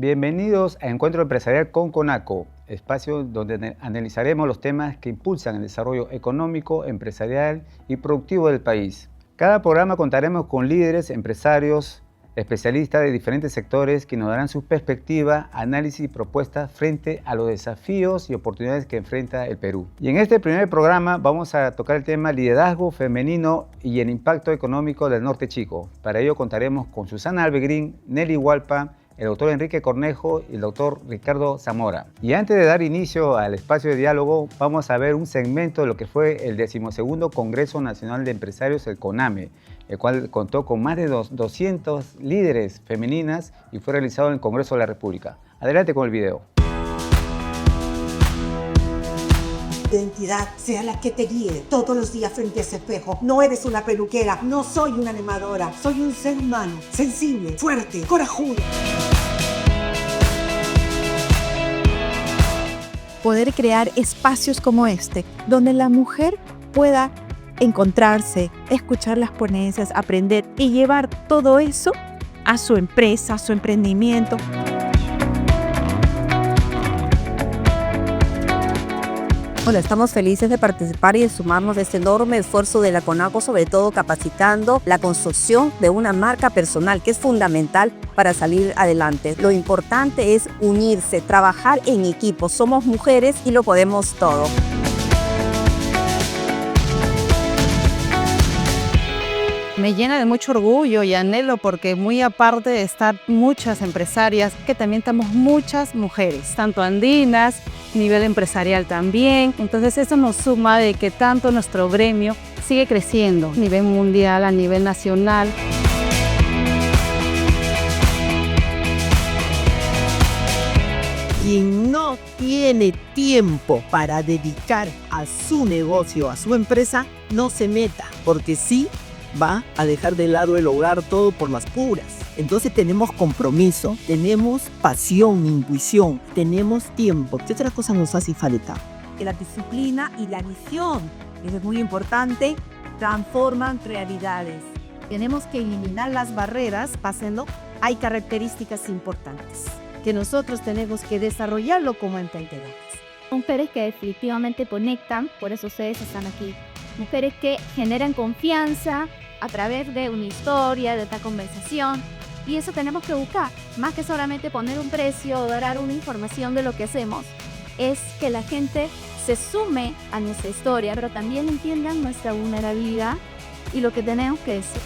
Bienvenidos a Encuentro Empresarial con CONACO, espacio donde analizaremos los temas que impulsan el desarrollo económico, empresarial y productivo del país. Cada programa contaremos con líderes, empresarios, especialistas de diferentes sectores que nos darán su perspectiva, análisis y propuestas frente a los desafíos y oportunidades que enfrenta el Perú. Y en este primer programa vamos a tocar el tema liderazgo femenino y el impacto económico del Norte Chico. Para ello contaremos con Susana Albegrín, Nelly Hualpa, el doctor Enrique Cornejo y el doctor Ricardo Zamora. Y antes de dar inicio al espacio de diálogo, vamos a ver un segmento de lo que fue el 12º Congreso Nacional de Empresarios, el CONAME, el cual contó con más de 200 líderes femeninas y fue realizado en el Congreso de la República. Adelante con el video. Identidad sea la que te guíe todos los días frente a ese espejo. No eres una peluquera, no soy una animadora, soy un ser humano, sensible, fuerte, corajudo. Poder crear espacios como este, donde la mujer pueda encontrarse, escuchar las ponencias, aprender y llevar todo eso a su empresa, a su emprendimiento. Hola, estamos felices de participar y de sumarnos a este enorme esfuerzo de la CONACO, sobre todo capacitando la construcción de una marca personal que es fundamental para salir adelante. Lo importante es unirse, trabajar en equipo. Somos mujeres y lo podemos todo. Me llena de mucho orgullo y anhelo porque muy aparte de estar muchas empresarias, que también estamos muchas mujeres, tanto andinas, nivel empresarial también. Entonces eso nos suma de que tanto nuestro gremio sigue creciendo a nivel mundial, a nivel nacional. Quien no tiene tiempo para dedicar a su negocio, a su empresa, no se meta, porque sí va a dejar de lado el hogar todo por las puras. Entonces tenemos compromiso, tenemos pasión, intuición, tenemos tiempo. ¿Qué otra cosa nos hace falta? La disciplina y la visión, eso es muy importante, transforman realidades. Tenemos que eliminar las barreras, pasando, hay características importantes que nosotros tenemos que desarrollarlo como emprendedores. Mujeres que definitivamente conectan, por eso ustedes están aquí. Mujeres que generan confianza a través de una historia, de esta conversación. Y eso tenemos que buscar, más que solamente poner un precio o dar una información de lo que hacemos, es que la gente se sume a nuestra historia, pero también entiendan nuestra vulnerabilidad y lo que tenemos que decir.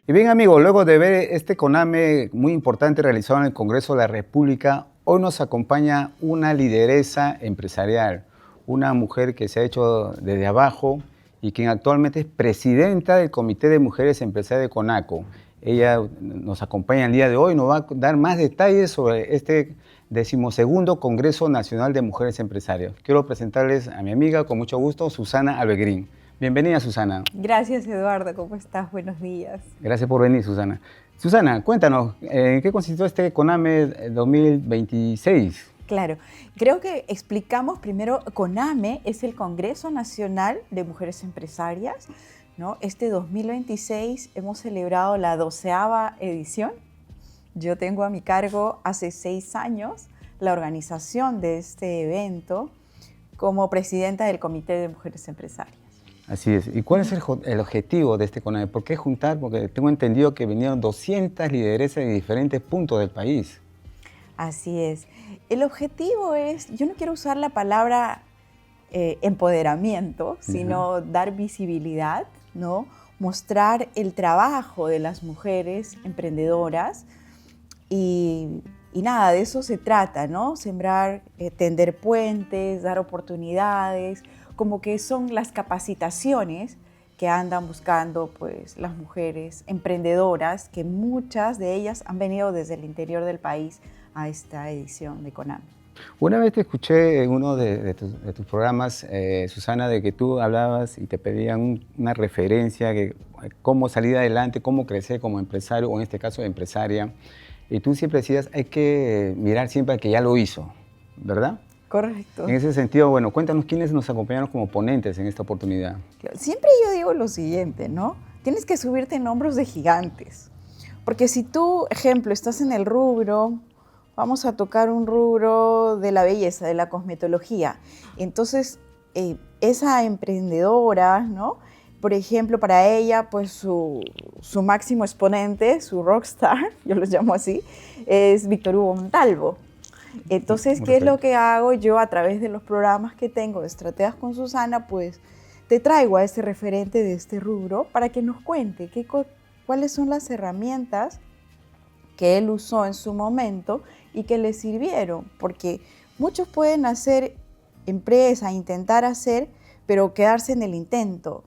Y bien amigos, luego de ver este CONAME muy importante realizado en el Congreso de la República, hoy nos acompaña una lideresa empresarial, una mujer que se ha hecho desde abajo y quien actualmente es presidenta del Comité de Mujeres Empresarias de CONACO. Ella nos acompaña el día de hoy y nos va a dar más detalles sobre este 12º Congreso Nacional de Mujeres Empresarias. Quiero presentarles a mi amiga, con mucho gusto, Susana Albegrín. Bienvenida, Susana. Gracias, Eduardo. ¿Cómo estás? Buenos días. Gracias por venir, Susana. Susana, cuéntanos, ¿en qué consistió este CONAME 2026? Claro, creo que explicamos primero, CONAME es el Congreso Nacional de Mujeres Empresarias, ¿no? Este 2026 hemos celebrado la 12ª edición. Yo tengo a mi cargo hace 6 años la organización de este evento como presidenta del Comité de Mujeres Empresarias. Así es. ¿Y cuál es el objetivo de este CONAME? ¿Por qué juntar? Porque tengo entendido que vinieron 200 lideresas de diferentes puntos del país. Así es. El objetivo es, yo no quiero usar la palabra empoderamiento, sino dar visibilidad, ¿no? Mostrar el trabajo de las mujeres emprendedoras y nada, de eso se trata, ¿no? Sembrar, tender puentes, dar oportunidades, como que son las capacitaciones que andan buscando pues, las mujeres emprendedoras, que muchas de ellas han venido desde el interior del país a esta edición de CONAME. Una vez te escuché en uno de tus programas, Susana, de que tú hablabas y te pedían una referencia, que cómo salir adelante, cómo crecer como empresario, o en este caso empresaria. Y tú siempre decías, hay que mirar siempre al que ya lo hizo. ¿verdad? Correcto. En ese sentido, bueno, cuéntanos quiénes nos acompañaron como ponentes en esta oportunidad. Siempre yo digo lo siguiente, ¿no? Tienes que subirte en hombros de gigantes. Porque si tú, ejemplo, estás en el rubro, vamos a tocar un rubro de la belleza, de la cosmetología. Entonces, esa emprendedora, ¿no? Por ejemplo, para ella, pues su máximo exponente, su rockstar, yo lo llamo así, es Víctor Hugo Montalvo. Entonces, ¿qué es lo que hago yo a través de los programas que tengo de Estrategas con Susana? Pues te traigo a ese referente de este rubro para que nos cuente cuáles son las herramientas que él usó en su momento y que le sirvieron. Porque muchos pueden hacer empresa, intentar hacer, pero quedarse en el intento.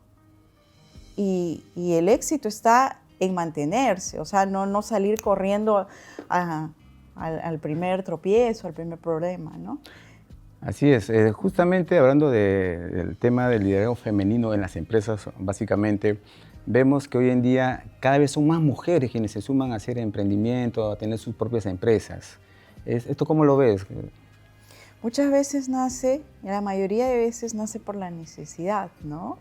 Y el éxito está en mantenerse, o sea, no salir corriendo al primer tropiezo, al primer problema, ¿no? Así es, justamente hablando del tema del liderazgo femenino en las empresas, básicamente, vemos que hoy en día cada vez son más mujeres quienes se suman a hacer emprendimiento, a tener sus propias empresas. ¿Esto cómo lo ves? Muchas veces la mayoría de veces nace por la necesidad, ¿no?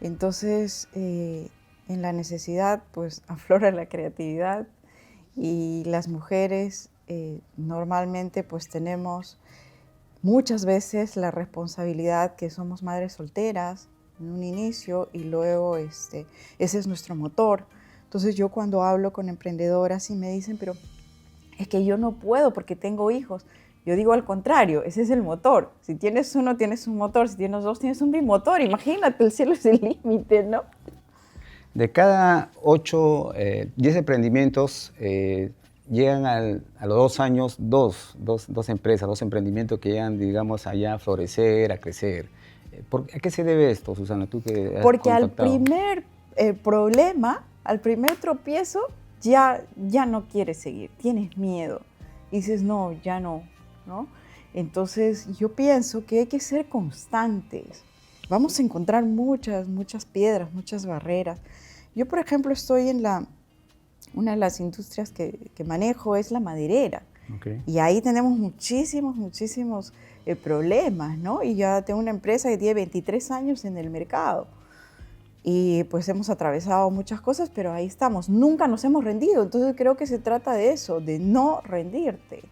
Entonces, en la necesidad, pues, aflora la creatividad y las mujeres normalmente, pues, tenemos muchas veces la responsabilidad que somos madres solteras en un inicio y luego ese es nuestro motor. Entonces, yo cuando hablo con emprendedoras y me dicen, pero es que yo no puedo porque tengo hijos. Yo digo al contrario, ese es el motor. Si tienes uno, tienes un motor. Si tienes dos, tienes un bimotor. Imagínate, el cielo es el límite, ¿no? De cada 8, 10 emprendimientos, llegan a los 2 años dos empresas, 2 emprendimientos que llegan, digamos, allá a florecer, a crecer. ¿A qué se debe esto, Susana? Tú que has Porque contactado. al primer problema, al primer tropiezo, ya no quieres seguir, tienes miedo. Y dices, no, ya no. ¿No? Entonces yo pienso que hay que ser constantes. Vamos a encontrar muchas piedras, muchas barreras. Yo, por ejemplo, estoy en una de las industrias que manejo, es la maderera. Okay. Y ahí tenemos muchísimos problemas, ¿no? Y ya tengo una empresa que tiene 23 años en el mercado. Y pues hemos atravesado muchas cosas, pero ahí estamos. Nunca nos hemos rendido. Entonces creo que se trata de eso, de no rendirte.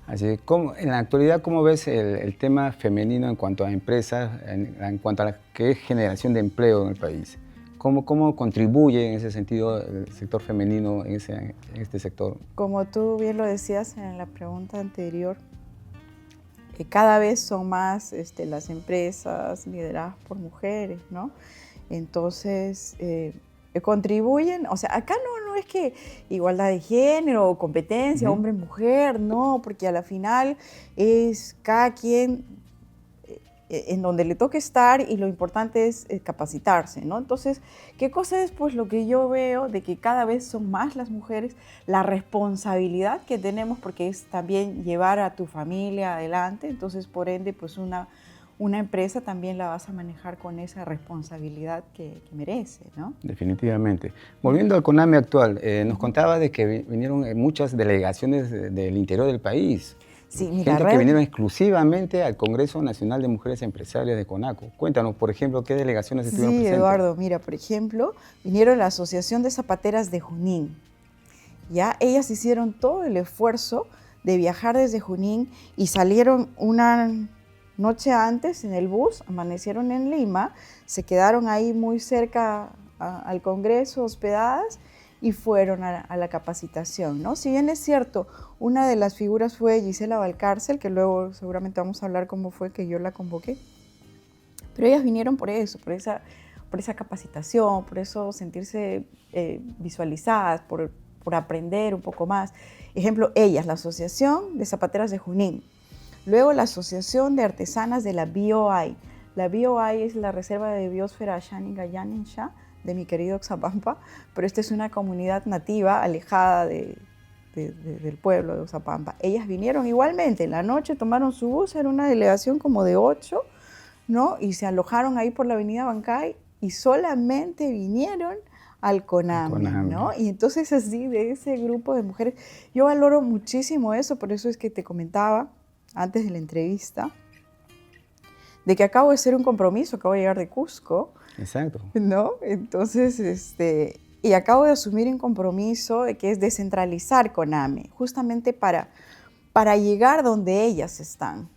Así que, en la actualidad, ¿cómo ves el tema femenino en cuanto a empresas, en cuanto a la que es generación de empleo en el país? ¿Cómo contribuye en ese sentido el sector femenino en este sector? Como tú bien lo decías en la pregunta anterior, cada vez son más las empresas lideradas por mujeres, ¿no? Entonces, contribuyen, o sea, acá no es que igualdad de género, competencia, hombre-mujer, no, porque a la final es cada quien en donde le toque estar y lo importante es capacitarse, ¿no? Entonces, ¿qué cosa es pues lo que yo veo de que cada vez son más las mujeres, la responsabilidad que tenemos, porque es también llevar a tu familia adelante, entonces por ende pues una empresa también la vas a manejar con esa responsabilidad que merece, ¿no? Definitivamente. Volviendo al CONAME actual, nos contaba de que vinieron muchas delegaciones del interior del país. Sí, mira, gente que vinieron exclusivamente al Congreso Nacional de Mujeres Empresarias de CONACO. Cuéntanos, por ejemplo, ¿qué delegaciones estuvieron presentes? Sí, Eduardo, mira, por ejemplo, vinieron la Asociación de Zapateras de Junín. Ya, ellas hicieron todo el esfuerzo de viajar desde Junín y salieron una noche antes en el bus, amanecieron en Lima, se quedaron ahí muy cerca al Congreso, hospedadas, y fueron a la capacitación, ¿no? Si bien es cierto, una de las figuras fue Gisela Valcárcel, que luego seguramente vamos a hablar cómo fue que yo la convoqué, pero ellas vinieron por eso, por esa capacitación, por eso sentirse visualizadas, por aprender un poco más. Ejemplo, ellas, la Asociación de Zapateras de Junín, luego la Asociación de Artesanas de la BOI. La BOI es la Reserva de Biosfera Ashani-Gallanincha, de mi querido Oxapampa, pero esta es una comunidad nativa alejada del pueblo de Oxapampa. Ellas vinieron igualmente, en la noche tomaron su bus, era una delegación como de 8, ¿no? Y se alojaron ahí por la avenida Bancay y solamente vinieron al CONAME, ¿no? Y entonces así, de ese grupo de mujeres, yo valoro muchísimo eso, por eso es que te comentaba antes de la entrevista, de que acabo de hacer un compromiso, acabo de llegar de Cusco. Exacto. ¿No? Entonces, y acabo de asumir un compromiso que es descentralizar CONAME, justamente para llegar donde ellas están.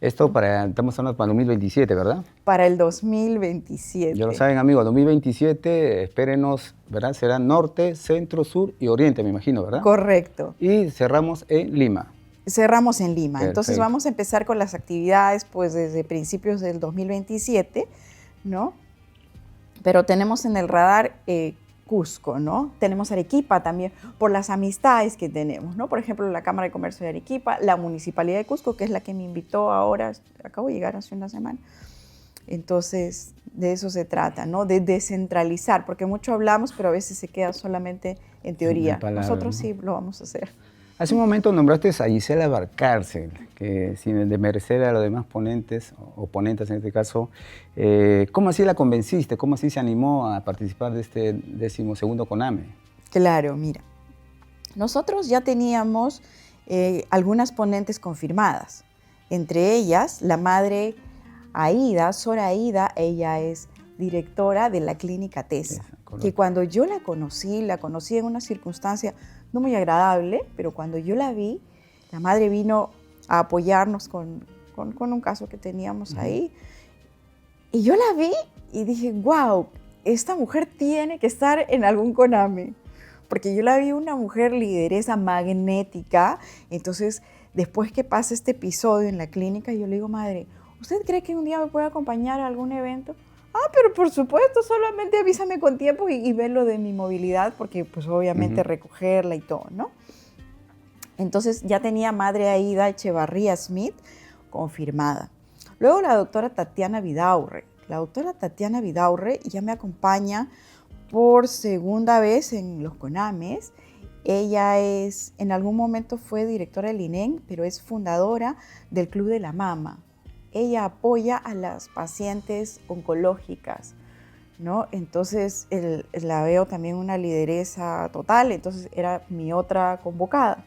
Esto estamos hablando para 2027, ¿verdad? Para el 2027. Ya lo saben, amigos, 2027, espérenos, ¿verdad? Será norte, centro, sur y oriente, me imagino, ¿verdad? Correcto. Y cerramos en Lima. Cerramos en Lima. Perfecto. Entonces vamos a empezar con las actividades pues desde principios del 2027, ¿no? Pero tenemos en el radar Cusco, ¿no? Tenemos Arequipa también, por las amistades que tenemos, ¿no? Por ejemplo, la Cámara de Comercio de Arequipa, la Municipalidad de Cusco, que es la que me invitó ahora, acabo de llegar hace una semana. Entonces, de eso se trata, ¿no? De descentralizar, porque mucho hablamos, pero a veces se queda solamente en teoría. Nosotros sí lo vamos a hacer. Hace un momento nombraste a Gisela Valcárcel, que sin desmerecer a los demás ponentes, o oponentes en este caso, ¿cómo así la convenciste? ¿Cómo así se animó a participar de este 12º CONAME? Claro, mira, nosotros ya teníamos algunas ponentes confirmadas, entre ellas la madre Aida, Sora Aida, ella es directora de la Clínica TESA, que cuando yo la conocí en una circunstancia no muy agradable, pero cuando yo la vi, la madre vino a apoyarnos con un caso que teníamos ahí. Y yo la vi y dije, wow, esta mujer tiene que estar en algún CONAME. Porque yo la vi una mujer lideresa magnética. Entonces, después que pasa este episodio en la clínica, yo le digo, madre, ¿usted cree que un día me puede acompañar a algún evento? Ah, pero por supuesto, solamente avísame con tiempo y ve lo de mi movilidad, porque pues obviamente recogerla y todo, ¿no? Entonces ya tenía madre Aida Echevarría Smith confirmada. Luego la doctora Tatiana Vidaurre. La doctora Tatiana Vidaurre ya me acompaña por segunda vez en los CONAMES. Ella en algún momento fue directora del INEM, pero es fundadora del Club de la Mama. Ella apoya a las pacientes oncológicas, ¿no? Entonces la veo también una lideresa total, entonces era mi otra convocada.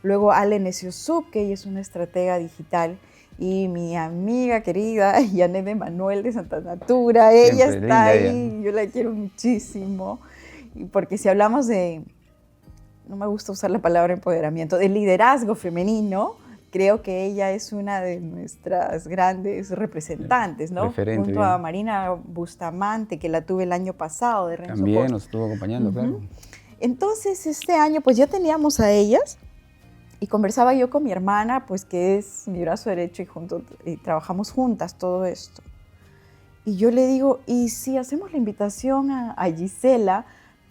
Luego Ale Neciosub, que ella es una estratega digital, y mi amiga querida Yanet Emanuel de Santa Natura, ella Siempre está ahí, ella. yo la quiero muchísimo, porque si hablamos de, no me gusta usar la palabra empoderamiento, de liderazgo femenino, creo que ella es una de nuestras grandes representantes, ¿no? Referente, junto bien. a Marina Bustamante, que la tuve el año pasado de Renzo También Costa. nos estuvo acompañando, claro. Entonces, este año, pues ya teníamos a ellas y conversaba yo con mi hermana, pues que es mi brazo derecho y trabajamos juntas todo esto. Y yo le digo, ¿y si hacemos la invitación a Gisela,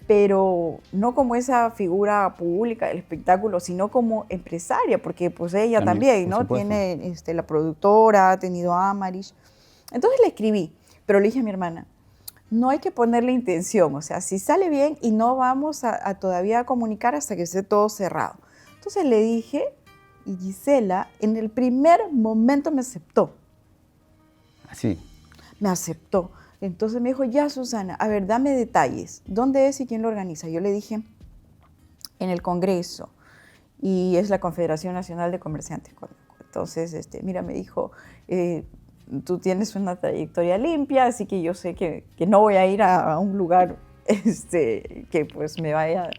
pero no como esa figura pública del espectáculo, sino como empresaria, porque pues ella también, ¿no? Supuesto. Tiene la productora, ha tenido Amarish. Entonces le escribí, pero le dije a mi hermana, no hay que ponerle intención, o sea, si sale bien y no vamos a todavía comunicar hasta que esté todo cerrado. Entonces le dije, y Gisela en el primer momento me aceptó. Así. Me aceptó. Entonces me dijo, ya Susana, a ver, dame detalles. ¿Dónde es y quién lo organiza? Yo le dije, en el Congreso. Y es la Confederación Nacional de Comerciantes. Entonces, mira, me dijo, tú tienes una trayectoria limpia, así que yo sé que no voy a ir a un lugar que pues me vaya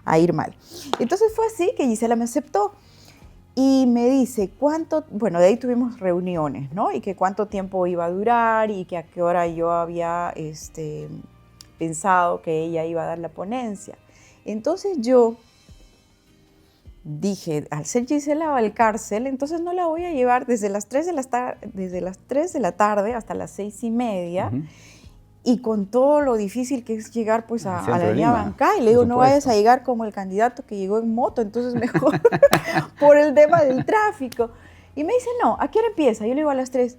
a ir mal. Entonces fue así que Gisela me aceptó. Y me dice bueno, de ahí tuvimos reuniones, ¿no? Y que cuánto tiempo iba a durar y que a qué hora yo había pensado que ella iba a dar la ponencia. Entonces yo dije, al ser Gisela Valcárcel, entonces no la voy a llevar desde las 3 de la tarde hasta las 6:30, y con todo lo difícil que es llegar pues a la línea Bancay. Le digo, no vayas a llegar como el candidato que llegó en moto, entonces mejor por el tema del tráfico. Y me dice, no, ¿a qué hora empieza? Yo le digo a las 3.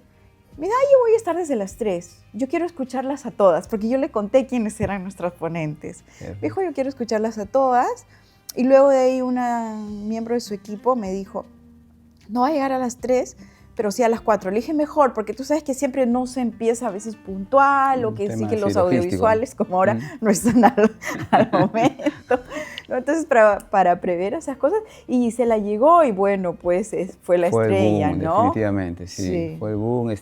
Me dice, yo voy a estar desde las 3. Yo quiero escucharlas a todas, porque yo le conté quiénes eran nuestras ponentes. Me dijo, yo quiero escucharlas a todas. Y luego de ahí una miembro de su equipo me dijo, no va a llegar a las 3, pero sí a las 4. Le dije, mejor, porque tú sabes que siempre no se empieza a veces puntual, o que sí que los audiovisuales, como ahora, no están al momento. ¿no? Entonces, para prever esas cosas, y se la llegó y bueno, pues fue la estrella, el boom, ¿no? definitivamente, sí. Fue el boom,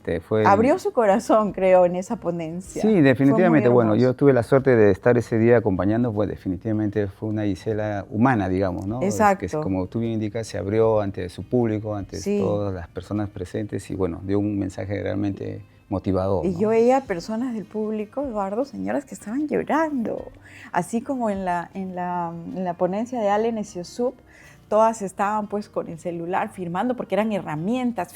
Abrió su corazón, creo, en esa ponencia. Sí, definitivamente. Bueno, yo hermoso. tuve la suerte de estar ese día acompañando, pues definitivamente fue una Gisela humana, digamos, ¿no? Exacto. Que como tú bien indicas, se abrió ante su público, ante Sí. todas las personas presentes y bueno, dio un mensaje realmente motivador. Y ¿no? yo veía personas del público, Eduardo, señoras que estaban llorando, así como en la ponencia de Allen Esiosub, todas estaban pues con el celular filmando, porque eran herramientas,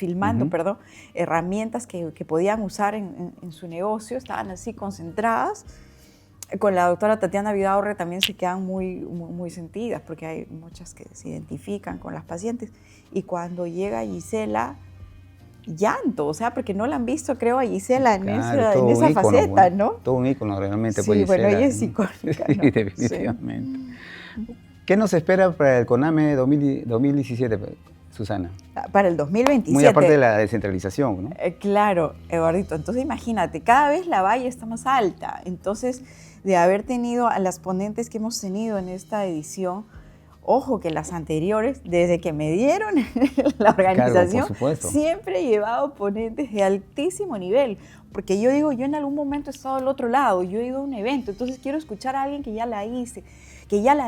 herramientas que podían usar en su negocio, estaban así concentradas. Con la doctora Tatiana Vidaurre también se quedan muy sentidas, porque hay muchas que se identifican con las pacientes. Y cuando llega Gisela, llanto, o sea, porque no la han visto, creo, a Gisela en Claro, esa ícono, faceta, bueno, ¿no? Todo un ícono realmente. Sí, pues, Gisela, bueno, ella es ¿no? icónica, Sí, ¿no? definitivamente. ¿Qué nos espera para el CONAME 2017, Susana? Para el 2027. Muy aparte de la descentralización, ¿no? Claro, Eduardito. Entonces imagínate, cada vez la valla está más alta. Entonces, de haber tenido a las ponentes que hemos tenido en esta edición, ojo que las anteriores, desde que me dieron la organización, por supuesto. siempre he llevado ponentes de altísimo nivel. Porque yo digo, yo en algún momento he estado al otro lado, yo he ido a un evento, entonces quiero escuchar a alguien que ya la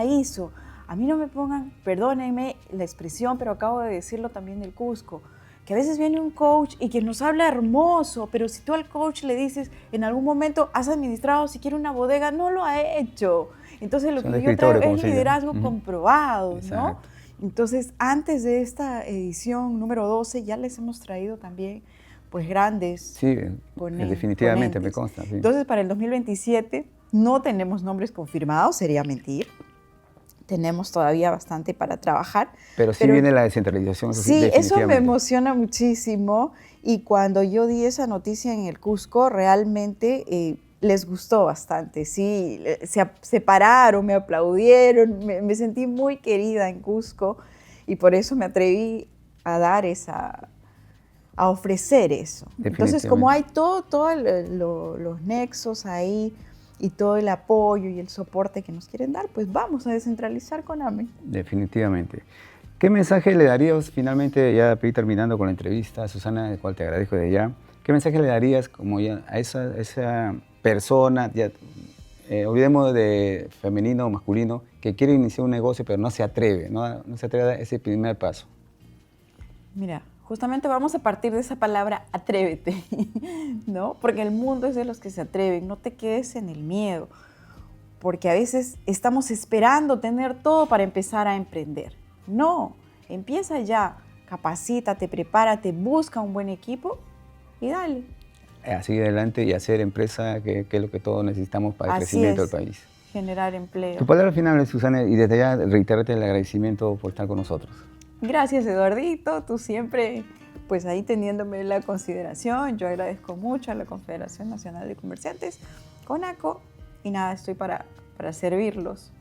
hizo. A mí no me pongan, perdónenme la expresión, pero acabo de decirlo también del Cusco, que a veces viene un coach y que nos habla hermoso, pero si tú al coach le dices, en algún momento has administrado siquiera una bodega, no lo ha hecho. Entonces lo que yo traigo es liderazgo comprobado, ¿no? Entonces, antes de esta edición número 12, ya les hemos traído también pues grandes definitivamente, me consta. Sí. Entonces, para el 2027 no tenemos nombres confirmados, sería mentir. Tenemos todavía bastante para trabajar. Pero sí viene la descentralización. Sí, eso me emociona muchísimo. Y cuando yo di esa noticia en el Cusco, realmente les gustó bastante. Sí, se pararon, me aplaudieron, me sentí muy querida en Cusco y por eso me atreví a dar a ofrecer eso. Entonces, como hay todos los nexos ahí, y todo el apoyo y el soporte que nos quieren dar, pues vamos a descentralizar CONAME. Definitivamente. ¿Qué mensaje le darías, finalmente, ya para ir terminando con la entrevista, Susana, de cual te agradezco de ya, qué mensaje le darías como ya a esa persona, ya, olvidemos de femenino o masculino, que quiere iniciar un negocio pero no se atreve, no se atreve a dar ese primer paso? Mira, justamente vamos a partir de esa palabra, atrévete, ¿no? Porque el mundo es de los que se atreven, no te quedes en el miedo, porque a veces estamos esperando tener todo para empezar a emprender. No, empieza ya, capacítate, prepárate, busca un buen equipo y dale. Seguir adelante y hacer empresa, que es lo que todos necesitamos para el crecimiento del país. Generar empleo. Tu palabra final, Susana, y desde ya reiterarte el agradecimiento por estar con nosotros. Gracias, Eduardito, tú siempre pues ahí teniéndome la consideración. Yo agradezco mucho a la Confederación Nacional de Comerciantes, CONACO, y nada, estoy para servirlos.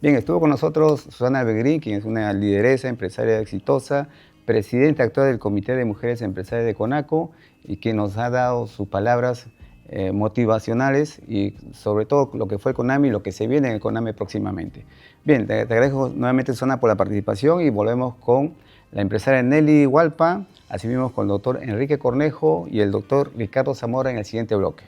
Bien, estuvo con nosotros Susana Albegrín, quien es una lideresa empresaria exitosa, presidenta actual del Comité de Mujeres Empresarias de CONACO y quien nos ha dado sus palabras motivacionales y sobre todo lo que fue el CONAME y lo que se viene en el CONAME próximamente. Bien, te agradezco nuevamente, Susana, por la participación y volvemos con la empresaria Nelly Hualpa, así mismo con el doctor Enrique Cornejo y el doctor Ricardo Zamora en el siguiente bloque.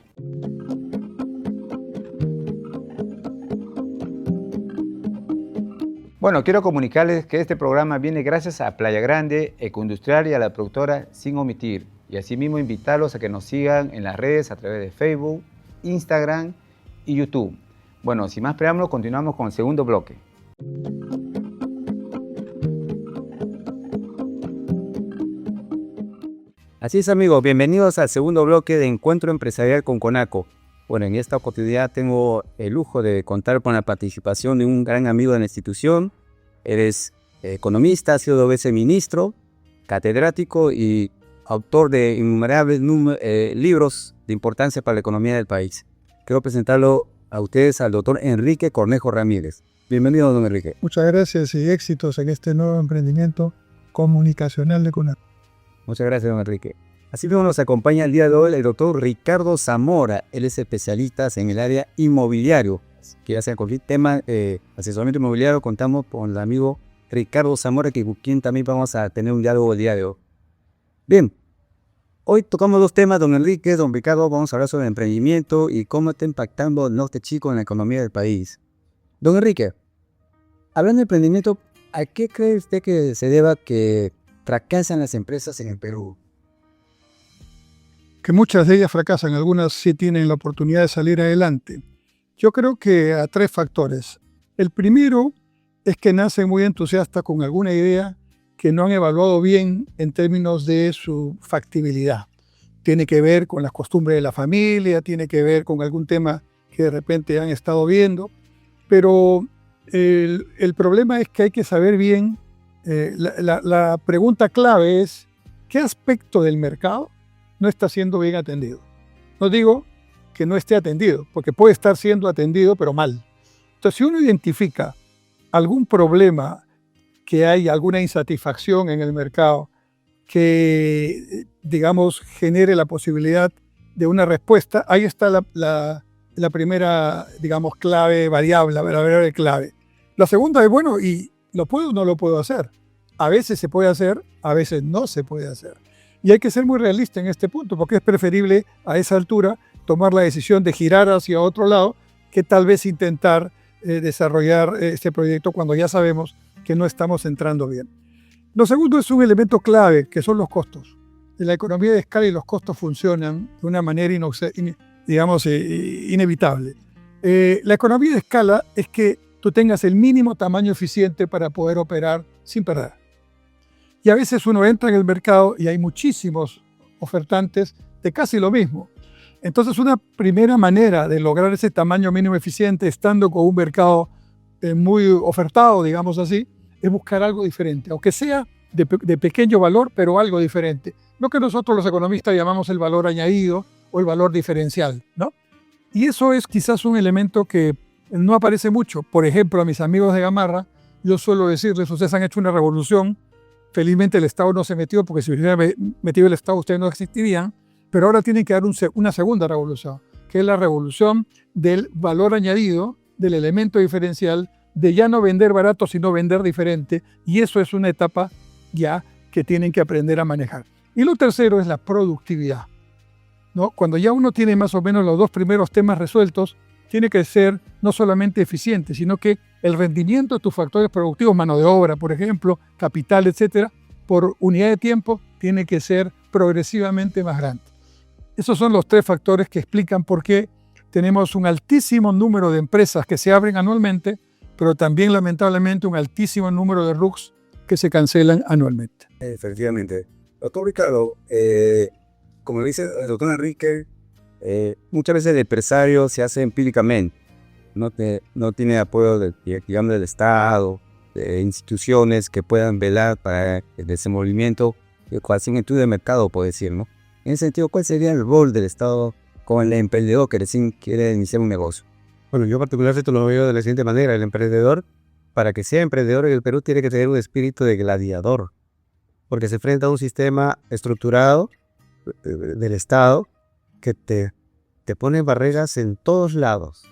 Bueno, quiero comunicarles que este programa viene gracias a Playa Grande, Ecoindustrial y a la productora Sin Omitir. Y asimismo invitarlos a que nos sigan en las redes a través de Facebook, Instagram y YouTube. Bueno, sin más preámbulos, continuamos con el segundo bloque. Así es, amigos, bienvenidos al segundo bloque de Encuentro Empresarial con CONACO. Bueno, en esta oportunidad tengo el lujo de contar con la participación de un gran amigo de la institución. Eres economista, ha sido 2 veces ministro, catedrático y autor de innumerables libros de importancia para la economía del país. Quiero presentarlo a ustedes al doctor Enrique Cornejo Ramírez. Bienvenido, don Enrique. Muchas gracias y éxitos en este nuevo emprendimiento comunicacional de CONACO. Muchas gracias, don Enrique. Así mismo nos acompaña el día de hoy el doctor Ricardo Zamora. Él es especialista en el área inmobiliario. que ya sea cualquier tema, asesoramiento inmobiliario, contamos con el amigo Ricardo Zamora, que con quien también vamos a tener un diálogo el día de hoy. Bien, hoy tocamos dos temas, don Enrique, don Ricardo. Vamos a hablar sobre el emprendimiento y cómo está impactando el norte chico en la economía del país. Don Enrique, hablando de emprendimiento, ¿a qué cree usted que se deba que fracasan las empresas en el Perú? Que muchas de ellas fracasan, algunas sí tienen la oportunidad de salir adelante. Yo creo que a 3 factores. El primero es que nacen muy entusiastas con alguna idea que no han evaluado bien en términos de su factibilidad. Tiene que ver con las costumbres de la familia, tiene que ver con algún tema que de repente han estado viendo, pero el problema es que hay que saber bien, la pregunta clave es, ¿qué aspecto del mercado no está siendo bien atendido? No digo que no esté atendido, porque puede estar siendo atendido, pero mal. Entonces, si uno identifica algún problema, que hay alguna insatisfacción en el mercado, que, digamos, genere la posibilidad de una respuesta, ahí está la primera, digamos, clave, variable, la variable clave. La segunda es, bueno, ¿y lo puedo o no lo puedo hacer? A veces se puede hacer, a veces no se puede hacer. Y hay que ser muy realista en este punto, porque es preferible a esa altura tomar la decisión de girar hacia otro lado que tal vez intentar desarrollar este proyecto cuando ya sabemos que no estamos entrando bien. Lo segundo es un elemento clave, que son los costos. En la economía de escala y los costos funcionan de una manera inevitable. La economía de escala es que tú tengas el mínimo tamaño eficiente para poder operar sin perder. Y a veces uno entra en el mercado y hay muchísimos ofertantes de casi lo mismo. Entonces, una primera manera de lograr ese tamaño mínimo eficiente, estando con un mercado muy ofertado, digamos así, es buscar algo diferente, aunque sea de pequeño valor, pero algo diferente. Lo que nosotros los economistas llamamos el valor añadido o el valor diferencial, ¿no? Y eso es quizás un elemento que no aparece mucho. Por ejemplo, a mis amigos de Gamarra, yo suelo decirles, ustedes han hecho una revolución. Felizmente el Estado no se metió, porque si hubiera metido el Estado ustedes no existirían, pero ahora tienen que dar una segunda revolución, que es la revolución del valor añadido, del elemento diferencial, de ya no vender barato, sino vender diferente, y eso es una etapa ya que tienen que aprender a manejar. Y lo tercero es la productividad, ¿no? Cuando ya uno tiene más o menos los 2 primeros temas resueltos, tiene que ser no solamente eficiente, sino que el rendimiento de tus factores productivos, mano de obra, por ejemplo, capital, etcétera, por unidad de tiempo, tiene que ser progresivamente más grande. Esos son los 3 factores que explican por qué tenemos un altísimo número de empresas que se abren anualmente, pero también, lamentablemente, un altísimo número de RUCs que se cancelan anualmente. Efectivamente. Doctor Ricardo, como dice el doctor Enrique, muchas veces el empresario se hace empíricamente, no tiene apoyo digamos, del Estado, de instituciones que puedan velar para el desenvolvimiento de cualquier estudio de mercado, puede decir, ¿no? En ese sentido, ¿cuál sería el rol del Estado con el emprendedor que recién quiere iniciar un negocio? Bueno, yo particularmente lo veo de la siguiente manera. El emprendedor, para que sea emprendedor en el Perú, tiene que tener un espíritu de gladiador, porque se enfrenta a un sistema estructurado del Estado que te pone barreras en todos lados.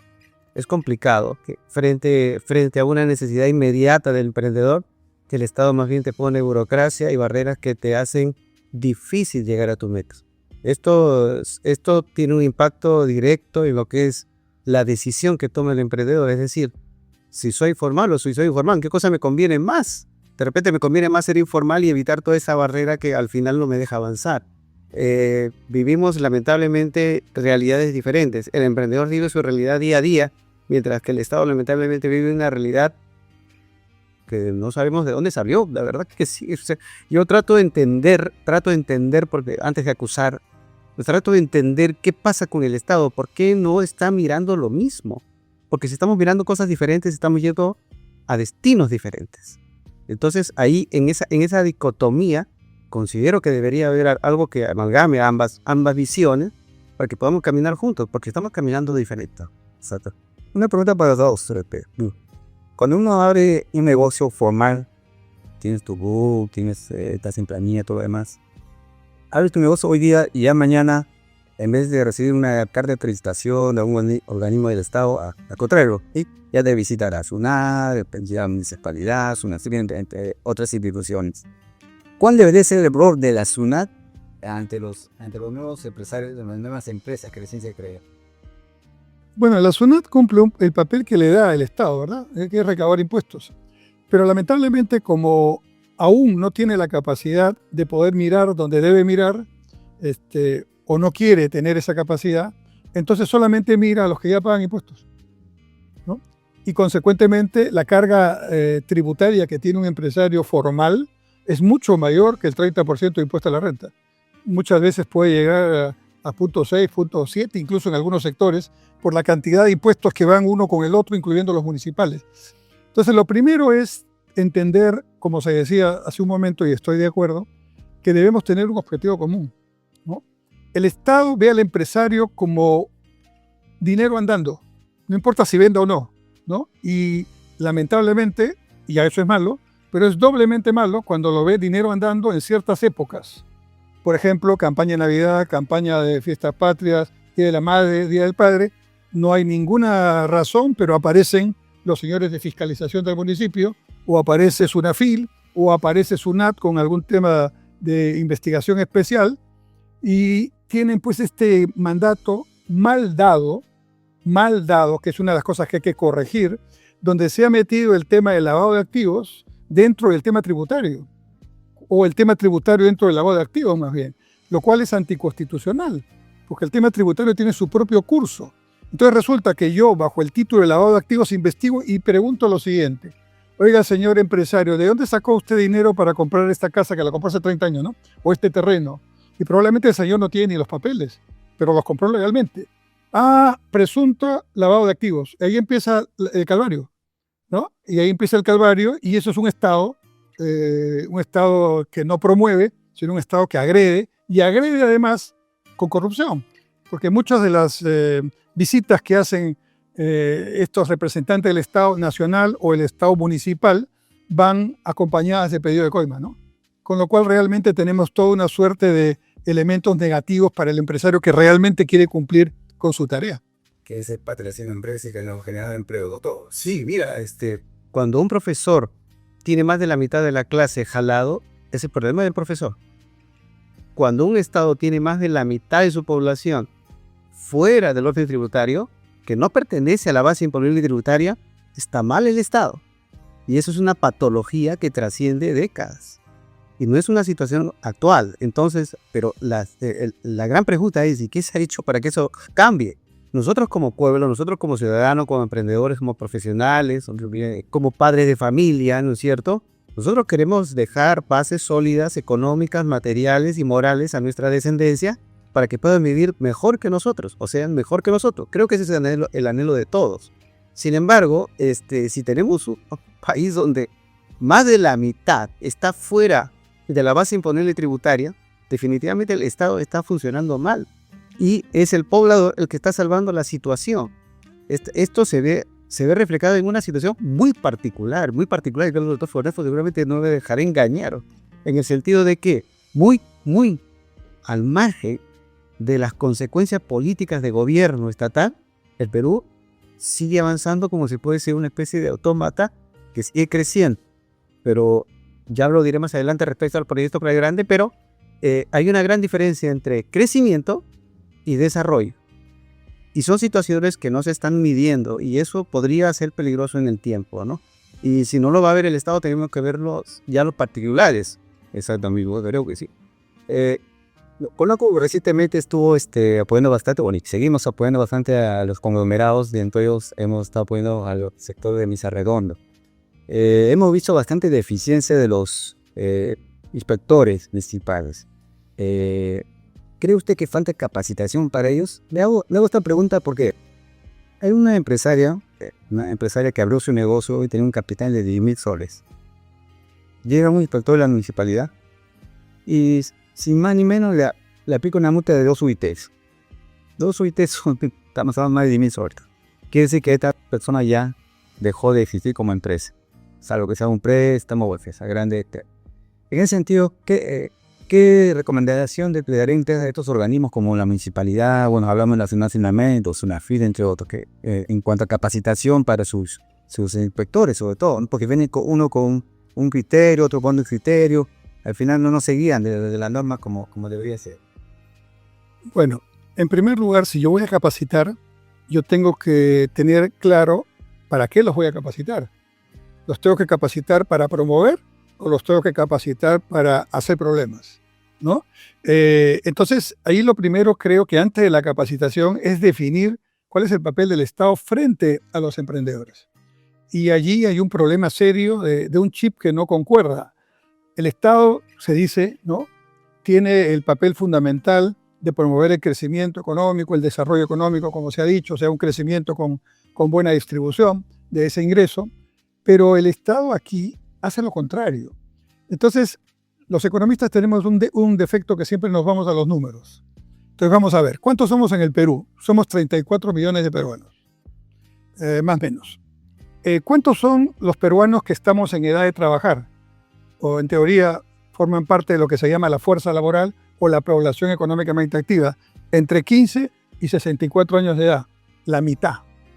Es complicado que frente a una necesidad inmediata del emprendedor, que el Estado más bien te pone burocracia y barreras que te hacen difícil llegar a tus metas. Esto tiene un impacto directo en lo que es la decisión que toma el emprendedor, es decir, si soy formal o si soy informal, ¿qué cosa me conviene más? De repente me conviene más ser informal y evitar toda esa barrera que al final no me deja avanzar. Vivimos lamentablemente realidades diferentes. El emprendedor vive su realidad día a día, mientras que el Estado lamentablemente vive una realidad que no sabemos de dónde salió. La verdad que sí. O sea, yo trato de entender, porque antes de acusar, trato de entender qué pasa con el Estado, por qué no está mirando lo mismo. Porque si estamos mirando cosas diferentes, estamos yendo a destinos diferentes. Entonces ahí, en esa dicotomía, considero que debería haber algo que amalgame ambas visiones para que podamos caminar juntos, porque estamos caminando diferente. Exacto. Una pregunta para todos. Cuando uno abre un negocio formal, tienes tu book, estás en planilla, todo lo demás. Abres tu negocio hoy día y ya mañana en vez de recibir una carta de felicitación de un organismo del Estado, al contrario, ¿sí? Ya debe visitar a SUNAT, la municipalidad, SUNAT, entre otras instituciones. ¿Cuál debería ser el rol de la SUNAT ante los nuevos empresarios, de las nuevas empresas que recién se crean? Bueno, la SUNAT cumple el papel que le da el Estado, ¿verdad? Que es recaudar impuestos. Pero lamentablemente, como aún no tiene la capacidad de poder mirar donde debe mirar, o no quiere tener esa capacidad, entonces solamente mira a los que ya pagan impuestos, ¿no? Y consecuentemente la carga tributaria que tiene un empresario formal es mucho mayor que el 30% de impuesto a la renta. Muchas veces puede llegar a 0.6, 0.7, incluso en algunos sectores, por la cantidad de impuestos que van uno con el otro, incluyendo los municipales. Entonces, lo primero es entender, como se decía hace un momento, y estoy de acuerdo, que debemos tener un objetivo común, ¿no? El Estado ve al empresario como dinero andando, no importa si venda o no, ¿no? Y lamentablemente, y ya eso es malo, pero es doblemente malo cuando lo ve dinero andando en ciertas épocas. Por ejemplo, campaña de Navidad, campaña de Fiestas Patrias, Día de la Madre, Día del Padre. No hay ninguna razón, pero aparecen los señores de fiscalización del municipio, o aparece SUNAFIL, o aparece SUNAT con algún tema de investigación especial, y tienen pues este mandato mal dado, que es una de las cosas que hay que corregir, donde se ha metido el tema del lavado de activos dentro del tema tributario, o el tema tributario dentro del lavado de activos más bien, lo cual es anticonstitucional, porque el tema tributario tiene su propio curso. Entonces resulta que yo, bajo el título de lavado de activos, investigo y pregunto lo siguiente: oiga, señor empresario, ¿de dónde sacó usted dinero para comprar esta casa que la compró hace 30 años, ¿no? O este terreno. Y probablemente el señor no tiene ni los papeles, pero los compró legalmente. Presunto lavado de activos. Ahí empieza el calvario, ¿no? Y ahí empieza el calvario, y eso es un Estado que no promueve, sino un Estado que agrede, y agrede además con corrupción. Porque muchas de las visitas que hacen estos representantes del Estado nacional o el Estado municipal van acompañadas de pedido de coima, ¿no? Con lo cual realmente tenemos toda una suerte de elementos negativos para el empresario que realmente quiere cumplir con su tarea. Que es el patrocinio de empresa y que nos genera empleo, doctor. Sí, mira, cuando un profesor tiene más de la mitad de la clase jalado, es el problema del profesor. Cuando un Estado tiene más de la mitad de su población fuera del orden tributario, que no pertenece a la base imponible tributaria, está mal el Estado. Y eso es una patología que trasciende décadas. Y no es una situación actual. Entonces, pero la gran pregunta es, ¿y qué se ha hecho para que eso cambie? Nosotros como pueblo, nosotros como ciudadanos, como emprendedores, como profesionales, como padres de familia, ¿no es cierto? Nosotros queremos dejar bases sólidas, económicas, materiales y morales a nuestra descendencia para que puedan vivir mejor que nosotros, o sean mejor que nosotros. Creo que ese es el anhelo de todos. Sin embargo, si tenemos un país donde más de la mitad está fuera de la base imponible tributaria, definitivamente el Estado está funcionando mal. Y es el poblador el que está salvando la situación. Esto se ve reflejado en una situación muy particular, y que el doctor Fornefo seguramente no me dejará engañar, en el sentido de que muy al margen de las consecuencias políticas de gobierno estatal, el Perú sigue avanzando como si puede ser una especie de autómata que sigue creciendo. Pero ya lo diré más adelante respecto al proyecto Playa Grande, pero hay una gran diferencia entre crecimiento y desarrollo. Y son situaciones que no se están midiendo, y eso podría ser peligroso en el tiempo, ¿no? Y si no lo va a ver el Estado, tenemos que verlo ya los particulares. Exacto, amigo, creo que sí. CONACO recientemente estuvo apoyando bastante, bueno, y seguimos apoyando bastante a los conglomerados, y entre ellos hemos estado apoyando al sector de Misa Redondo. Hemos visto bastante deficiencia de los inspectores municipales. ¿Cree usted que falta capacitación para ellos? Le hago esta pregunta porque hay una empresaria que abrió su negocio y tenía un capital de 10,000 soles. Llega un inspector de la municipalidad y sin más ni menos le aplica una multa de 2 UITs. 2 UITs estamos hablando más de 10,000 soles. Quiere decir que esta persona ya dejó de existir como empresa, salvo que sea un préstamo o empresa grande. En ese sentido, ¿qué ¿Qué recomendación le darían a estos organismos como la municipalidad, bueno, hablamos de la Nacional o SUNAFID, entre otros, en cuanto a capacitación para sus inspectores, sobre todo, ¿no? Porque viene uno con un criterio, otro con un criterio, al final no nos seguían de la norma como debería ser? Bueno, en primer lugar, si yo voy a capacitar, yo tengo que tener claro para qué los voy a capacitar. ¿Los tengo que capacitar para promover o los tengo que capacitar para hacer problemas? ¿No? Entonces, ahí lo primero, creo que antes de la capacitación es definir cuál es el papel del Estado frente a los emprendedores. Y allí hay un problema serio de un chip que no concuerda. El Estado, se dice, ¿no?, tiene el papel fundamental de promover el crecimiento económico, el desarrollo económico, como se ha dicho, o sea, un crecimiento con buena distribución de ese ingreso, pero el Estado aquí hace lo contrario. Entonces, los economistas tenemos un defecto que siempre nos vamos a los números. Entonces vamos a ver, ¿cuántos somos en el Perú? Somos 34 millones de peruanos, más o menos. ¿Cuántos son los peruanos que estamos en edad de trabajar? O en teoría forman parte de lo que se llama la fuerza laboral o la población económicamente activa, entre 15 y 64 años de edad, la mitad.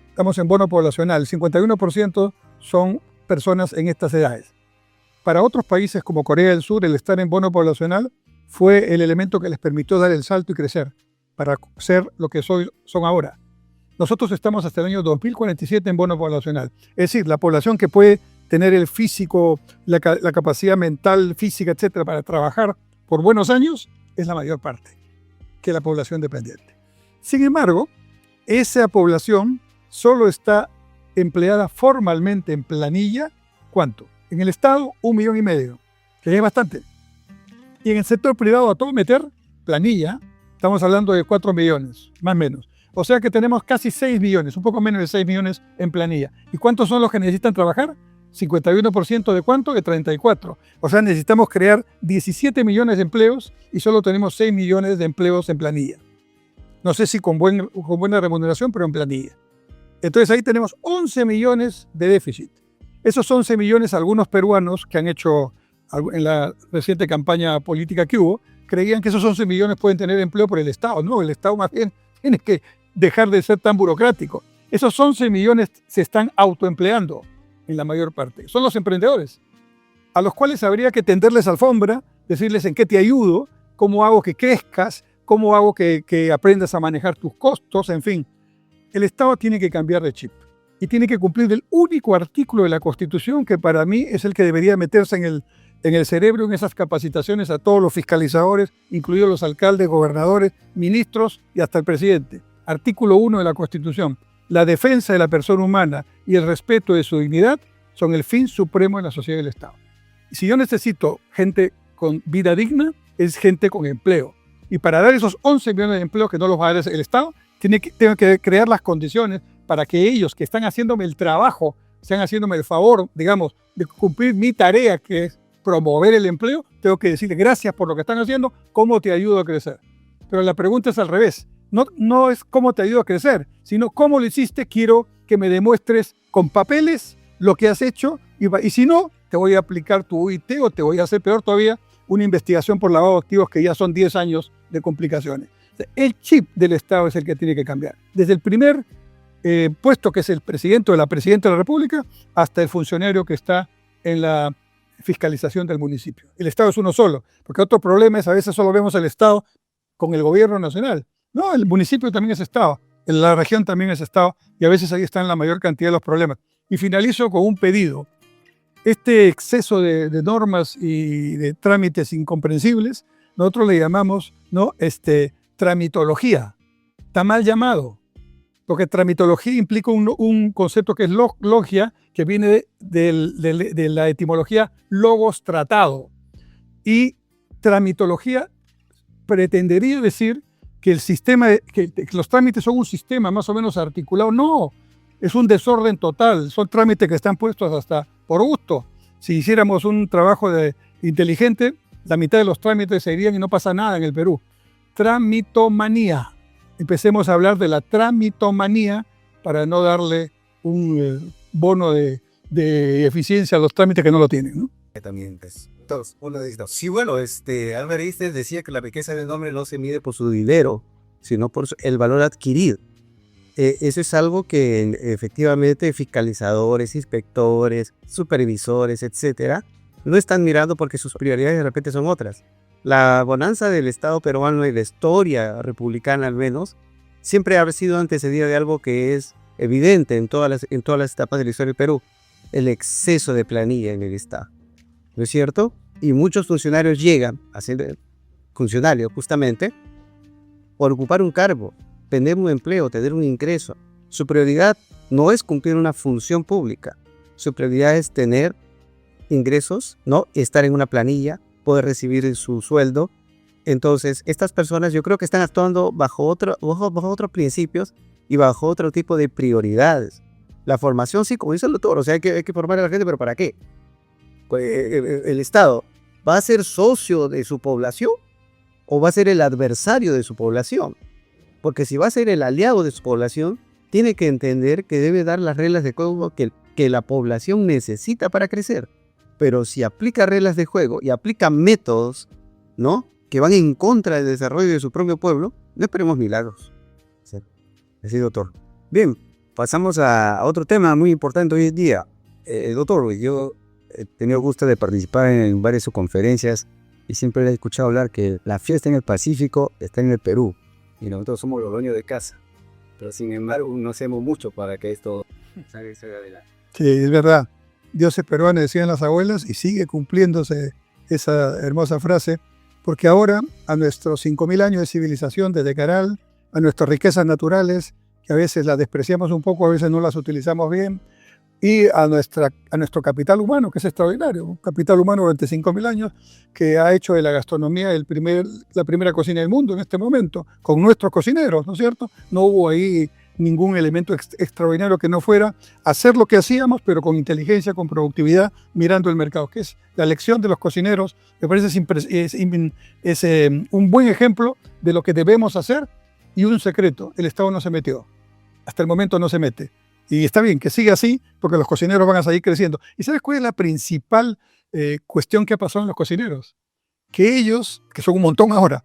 Estamos en bono poblacional, el 51% son personas en estas edades. Para otros países como Corea del Sur, el estar en bono poblacional fue el elemento que les permitió dar el salto y crecer para ser lo que son ahora. Nosotros estamos hasta el año 2047 en bono poblacional. Es decir, la población que puede tener el físico, la capacidad mental, física, etcétera, para trabajar por buenos años, es la mayor parte que la población dependiente. Sin embargo, esa población solo está empleada formalmente en planilla, ¿cuánto? En el Estado, 1,5 millones, que es bastante. Y en el sector privado, a todo meter, planilla, estamos hablando de 4 millones, más o menos. O sea que tenemos casi 6 millones, un poco menos de 6 millones en planilla. ¿Y cuántos son los que necesitan trabajar? 51% de cuánto? De 34. O sea, necesitamos crear 17 millones de empleos y solo tenemos 6 millones de empleos en planilla. No sé si con buena remuneración, pero en planilla. Entonces ahí tenemos 11 millones de déficit. Esos 11 millones, algunos peruanos que han hecho en la reciente campaña política que hubo, creían que esos 11 millones pueden tener empleo por el Estado. No, el Estado más bien tiene que dejar de ser tan burocrático. Esos 11 millones se están autoempleando en la mayor parte. Son los emprendedores, a los cuales habría que tenderles alfombra, decirles en qué te ayudo, cómo hago que crezcas, cómo hago que aprendas a manejar tus costos, en fin. El Estado tiene que cambiar de chip y tiene que cumplir el único artículo de la Constitución que para mí es el que debería meterse en el cerebro en esas capacitaciones a todos los fiscalizadores, incluidos los alcaldes, gobernadores, ministros y hasta el presidente. Artículo 1 de la Constitución. La defensa de la persona humana y el respeto de su dignidad son el fin supremo de la sociedad y del Estado. Y si yo necesito gente con vida digna, es gente con empleo. Y para dar esos 11 millones de empleos que no los va a dar el Estado, tengo que crear las condiciones para que ellos que están haciéndome el trabajo, están haciéndome el favor, digamos, de cumplir mi tarea, que es promover el empleo, tengo que decirle gracias por lo que están haciendo, ¿cómo te ayudo a crecer? Pero la pregunta es al revés. No es cómo te ayudo a crecer, sino cómo lo hiciste, quiero que me demuestres con papeles lo que has hecho y si no, te voy a aplicar tu UIT o te voy a hacer peor todavía, una investigación por lavado de activos que ya son 10 años de complicaciones. El chip del Estado es el que tiene que cambiar. Desde el primer puesto que es el presidente o la presidenta de la República hasta el funcionario que está en la fiscalización del municipio. El Estado es uno solo, porque otro problema es a veces solo vemos el Estado con el gobierno nacional. No, el municipio también es Estado, la región también es Estado y a veces ahí están la mayor cantidad de los problemas. Y finalizo con un pedido. Este exceso de normas y de trámites incomprensibles, nosotros le llamamos, ¿no?, tramitología. Está mal llamado, porque tramitología implica un concepto que es logia, que viene de la etimología logos, tratado. Y tramitología pretendería decir que el sistema, que los trámites son un sistema más o menos articulado. No, es un desorden total. Son trámites que están puestos hasta por gusto. Si hiciéramos un trabajo inteligente, la mitad de los trámites se irían y no pasa nada en el Perú. Tramitomanía. Empecemos a hablar de la tramitomanía para no darle un bono de eficiencia a los trámites que no lo tienen, ¿no? También, pues. Entonces, uno dice, sí, bueno, Albert Einstein decía que la riqueza del hombre no se mide por su dinero, sino por el valor adquirido. Eso es algo que efectivamente fiscalizadores, inspectores, supervisores, etcétera, no están mirando porque sus prioridades de repente son otras. La bonanza del Estado peruano y la historia republicana al menos, siempre ha sido antecedida de algo que es evidente en todas las etapas de la historia del Perú, el exceso de planilla en el Estado. ¿No es cierto? Y muchos funcionarios llegan a ser funcionarios justamente por ocupar un cargo, tener un empleo, tener un ingreso. Su prioridad no es cumplir una función pública. Su prioridad es tener ingresos, ¿no? Estar en una planilla, poder recibir su sueldo. Entonces, estas personas yo creo que están actuando bajo otros principios y bajo otro tipo de prioridades. La formación, sí, como dice el doctor, o sea, hay que formar a la gente, pero ¿para qué? El Estado va a ser socio de su población o va a ser el adversario de su población, porque si va a ser el aliado de su población, tiene que entender que debe dar las reglas de juego que la población necesita para crecer. Pero si aplica reglas de juego y aplica métodos, ¿no?, que van en contra del desarrollo de su propio pueblo, no esperemos milagros. Sí. Así, doctor. Bien, pasamos a otro tema muy importante hoy en día. Doctor, yo he tenido el gusto de participar en varias conferencias y siempre he escuchado hablar que la fiesta en el Pacífico está en el Perú y nosotros somos los dueños de casa, pero sin embargo no hacemos mucho para que esto salga adelante. Sí, es verdad. Dios es peruano, decían las abuelas, y sigue cumpliéndose esa hermosa frase, porque ahora a nuestros 5.000 años de civilización desde Caral, a nuestras riquezas naturales, que a veces las despreciamos un poco, a veces no las utilizamos bien, y a nuestro capital humano, que es extraordinario, un capital humano durante 5.000 años, que ha hecho de la gastronomía la primera cocina del mundo en este momento, con nuestros cocineros, ¿no es cierto? No hubo ahí ningún elemento extraordinario que no fuera hacer lo que hacíamos, pero con inteligencia, con productividad, mirando el mercado, que es la lección de los cocineros. Me parece es un buen ejemplo de lo que debemos hacer. Y un secreto: el Estado no se metió, hasta el momento no se mete. Y está bien que siga así, porque los cocineros van a seguir creciendo. ¿Y sabes cuál es la principal cuestión que ha pasado en los cocineros? Que ellos, que son un montón ahora,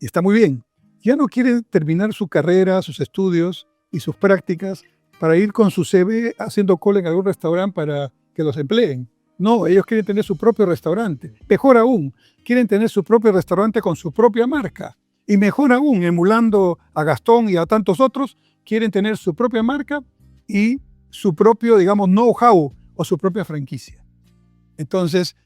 y está muy bien, ya no quieren terminar su carrera, sus estudios y sus prácticas para ir con su CV haciendo cola en algún restaurante para que los empleen. No, ellos quieren tener su propio restaurante. Mejor aún, quieren tener su propio restaurante con su propia marca. Y mejor aún, emulando a Gastón y a tantos otros, quieren tener su propia marca y su propio, digamos, know-how o su propia franquicia. Entonces,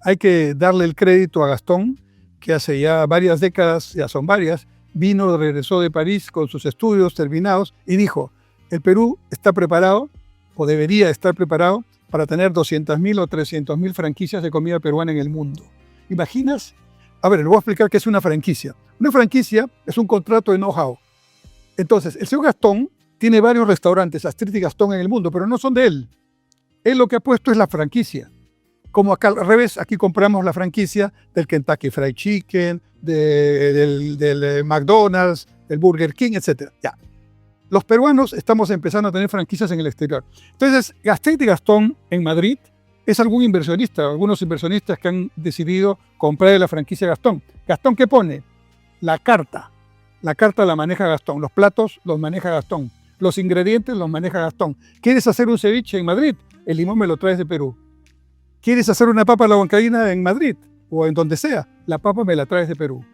hay que darle el crédito a Gastón, que hace ya varias décadas, ya son varias, regresó de París con sus estudios terminados y dijo: el Perú está preparado, o debería estar preparado, para tener 200.000 o 300.000 franquicias de comida peruana en el mundo. ¿Imaginas? A ver, le voy a explicar qué es una franquicia. Una franquicia es un contrato de know-how. Entonces, el señor Gastón tiene varios restaurantes, Astrid y Gastón, en el mundo, pero no son de él. Él lo que ha puesto es la franquicia. Como acá al revés, aquí compramos la franquicia del Kentucky Fried Chicken, del McDonald's, del Burger King, etc. Ya. Los peruanos estamos empezando a tener franquicias en el exterior. Entonces, Astrid y Gastón en Madrid es algunos inversionistas que han decidido comprar la franquicia Gastón. ¿Gastón qué pone? La carta. La carta la maneja Gastón. Los platos los maneja Gastón. Los ingredientes los maneja Gastón. ¿Quieres hacer un ceviche en Madrid? El limón me lo traes de Perú. ¿Quieres hacer una papa a la huancaína en Madrid? O en donde sea. La papa me la traes de Perú.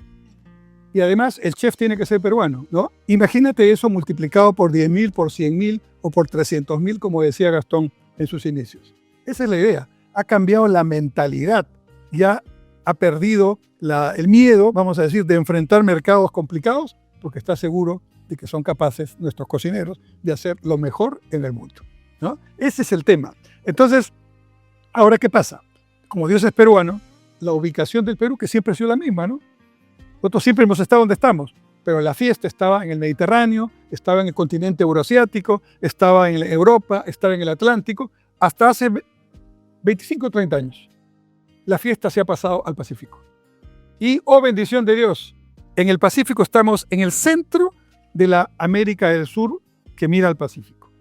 Y además el chef tiene que ser peruano, ¿no? Imagínate eso multiplicado por 10.000, por 100.000 o por 300.000, como decía Gastón en sus inicios. Esa es la idea. Ha cambiado la mentalidad. Ya ha perdido el miedo, vamos a decir, de enfrentar mercados complicados, porque está seguro de que son capaces nuestros cocineros de hacer lo mejor en el mundo, ¿no? Ese es el tema. Entonces, ¿ahora qué pasa? Como Dios es peruano, la ubicación del Perú, que siempre ha sido la misma, ¿no? Nosotros siempre hemos estado donde estamos, pero la fiesta estaba en el Mediterráneo, estaba en el continente euroasiático, estaba en Europa, estaba en el Atlántico, hasta hace 25 o 30 años. La fiesta se ha pasado al Pacífico. Y, oh bendición de Dios, en el Pacífico estamos en el centro de la América del Sur que mira al Pacífico.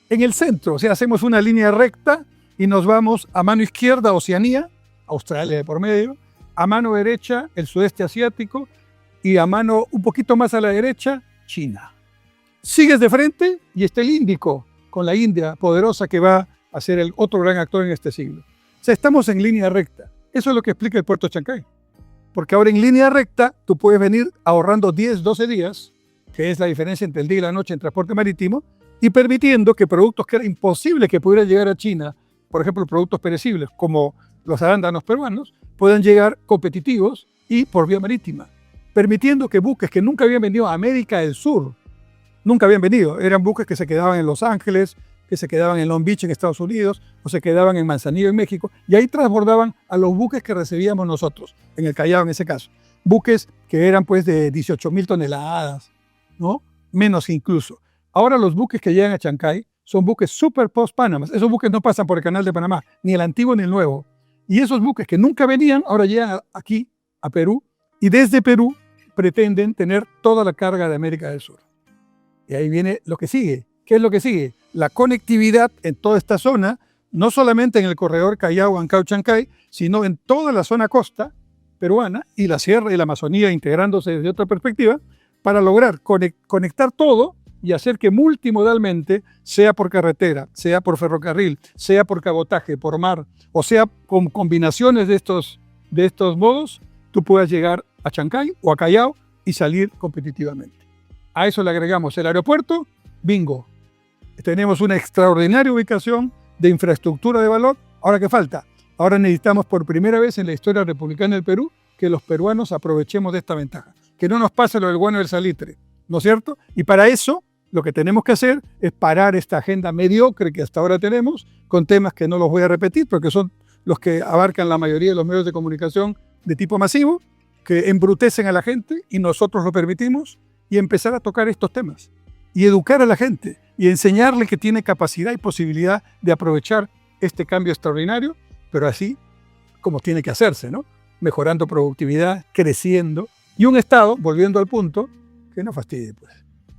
En el centro, o sea, hacemos una línea recta y nos vamos a mano izquierda a Oceanía Australia de por medio, a mano derecha el sudeste asiático y a mano un poquito más a la derecha, China. Sigues de frente y está el Índico, con la India poderosa que va a ser el otro gran actor en este siglo. O sea, estamos en línea recta. Eso es lo que explica el puerto de Chancay. Porque ahora en línea recta tú puedes venir ahorrando 10, 12 días, que es la diferencia entre el día y la noche en transporte marítimo, y permitiendo que productos que era imposible que pudieran llegar a China, por ejemplo, productos perecibles como los arándanos peruanos, puedan llegar competitivos y por vía marítima, permitiendo que buques que nunca habían venido a América del Sur, nunca habían venido, eran buques que se quedaban en Los Ángeles, que se quedaban en Long Beach en Estados Unidos, o se quedaban en Manzanillo en México, y ahí transbordaban a los buques que recibíamos nosotros, en el Callao en ese caso. Buques que eran pues de 18.000 toneladas, ¿no? Menos incluso. Ahora los buques que llegan a Chancay son buques super post-Panama. Esos buques no pasan por el canal de Panamá, ni el antiguo ni el nuevo. Y esos buques que nunca venían, ahora llegan aquí, a Perú, y desde Perú pretenden tener toda la carga de América del Sur. Y ahí viene lo que sigue. ¿Qué es lo que sigue? La conectividad en toda esta zona, no solamente en el corredor Callao-Huancao-Chancay, sino en toda la zona costa peruana y la sierra y la Amazonía integrándose desde otra perspectiva, para lograr conectar todo y hacer que multimodalmente, sea por carretera, sea por ferrocarril, sea por cabotaje, por mar, o sea con combinaciones de estos modos, tú puedas llegar a Chancay o a Callao y salir competitivamente. A eso le agregamos el aeropuerto, bingo. Tenemos una extraordinaria ubicación de infraestructura de valor. ¿Ahora qué falta? Ahora necesitamos por primera vez en la historia republicana del Perú que los peruanos aprovechemos de esta ventaja. Que no nos pase lo del guano del salitre, ¿no es cierto? Y para eso lo que tenemos que hacer es parar esta agenda mediocre que hasta ahora tenemos con temas que no los voy a repetir porque son los que abarcan la mayoría de los medios de comunicación de tipo masivo, que embrutecen a la gente y nosotros lo permitimos, y empezar a tocar estos temas y educar a la gente y enseñarle que tiene capacidad y posibilidad de aprovechar este cambio extraordinario, pero así como tiene que hacerse, ¿no? Mejorando productividad, creciendo, y un Estado, volviendo al punto, que no fastidie, pues,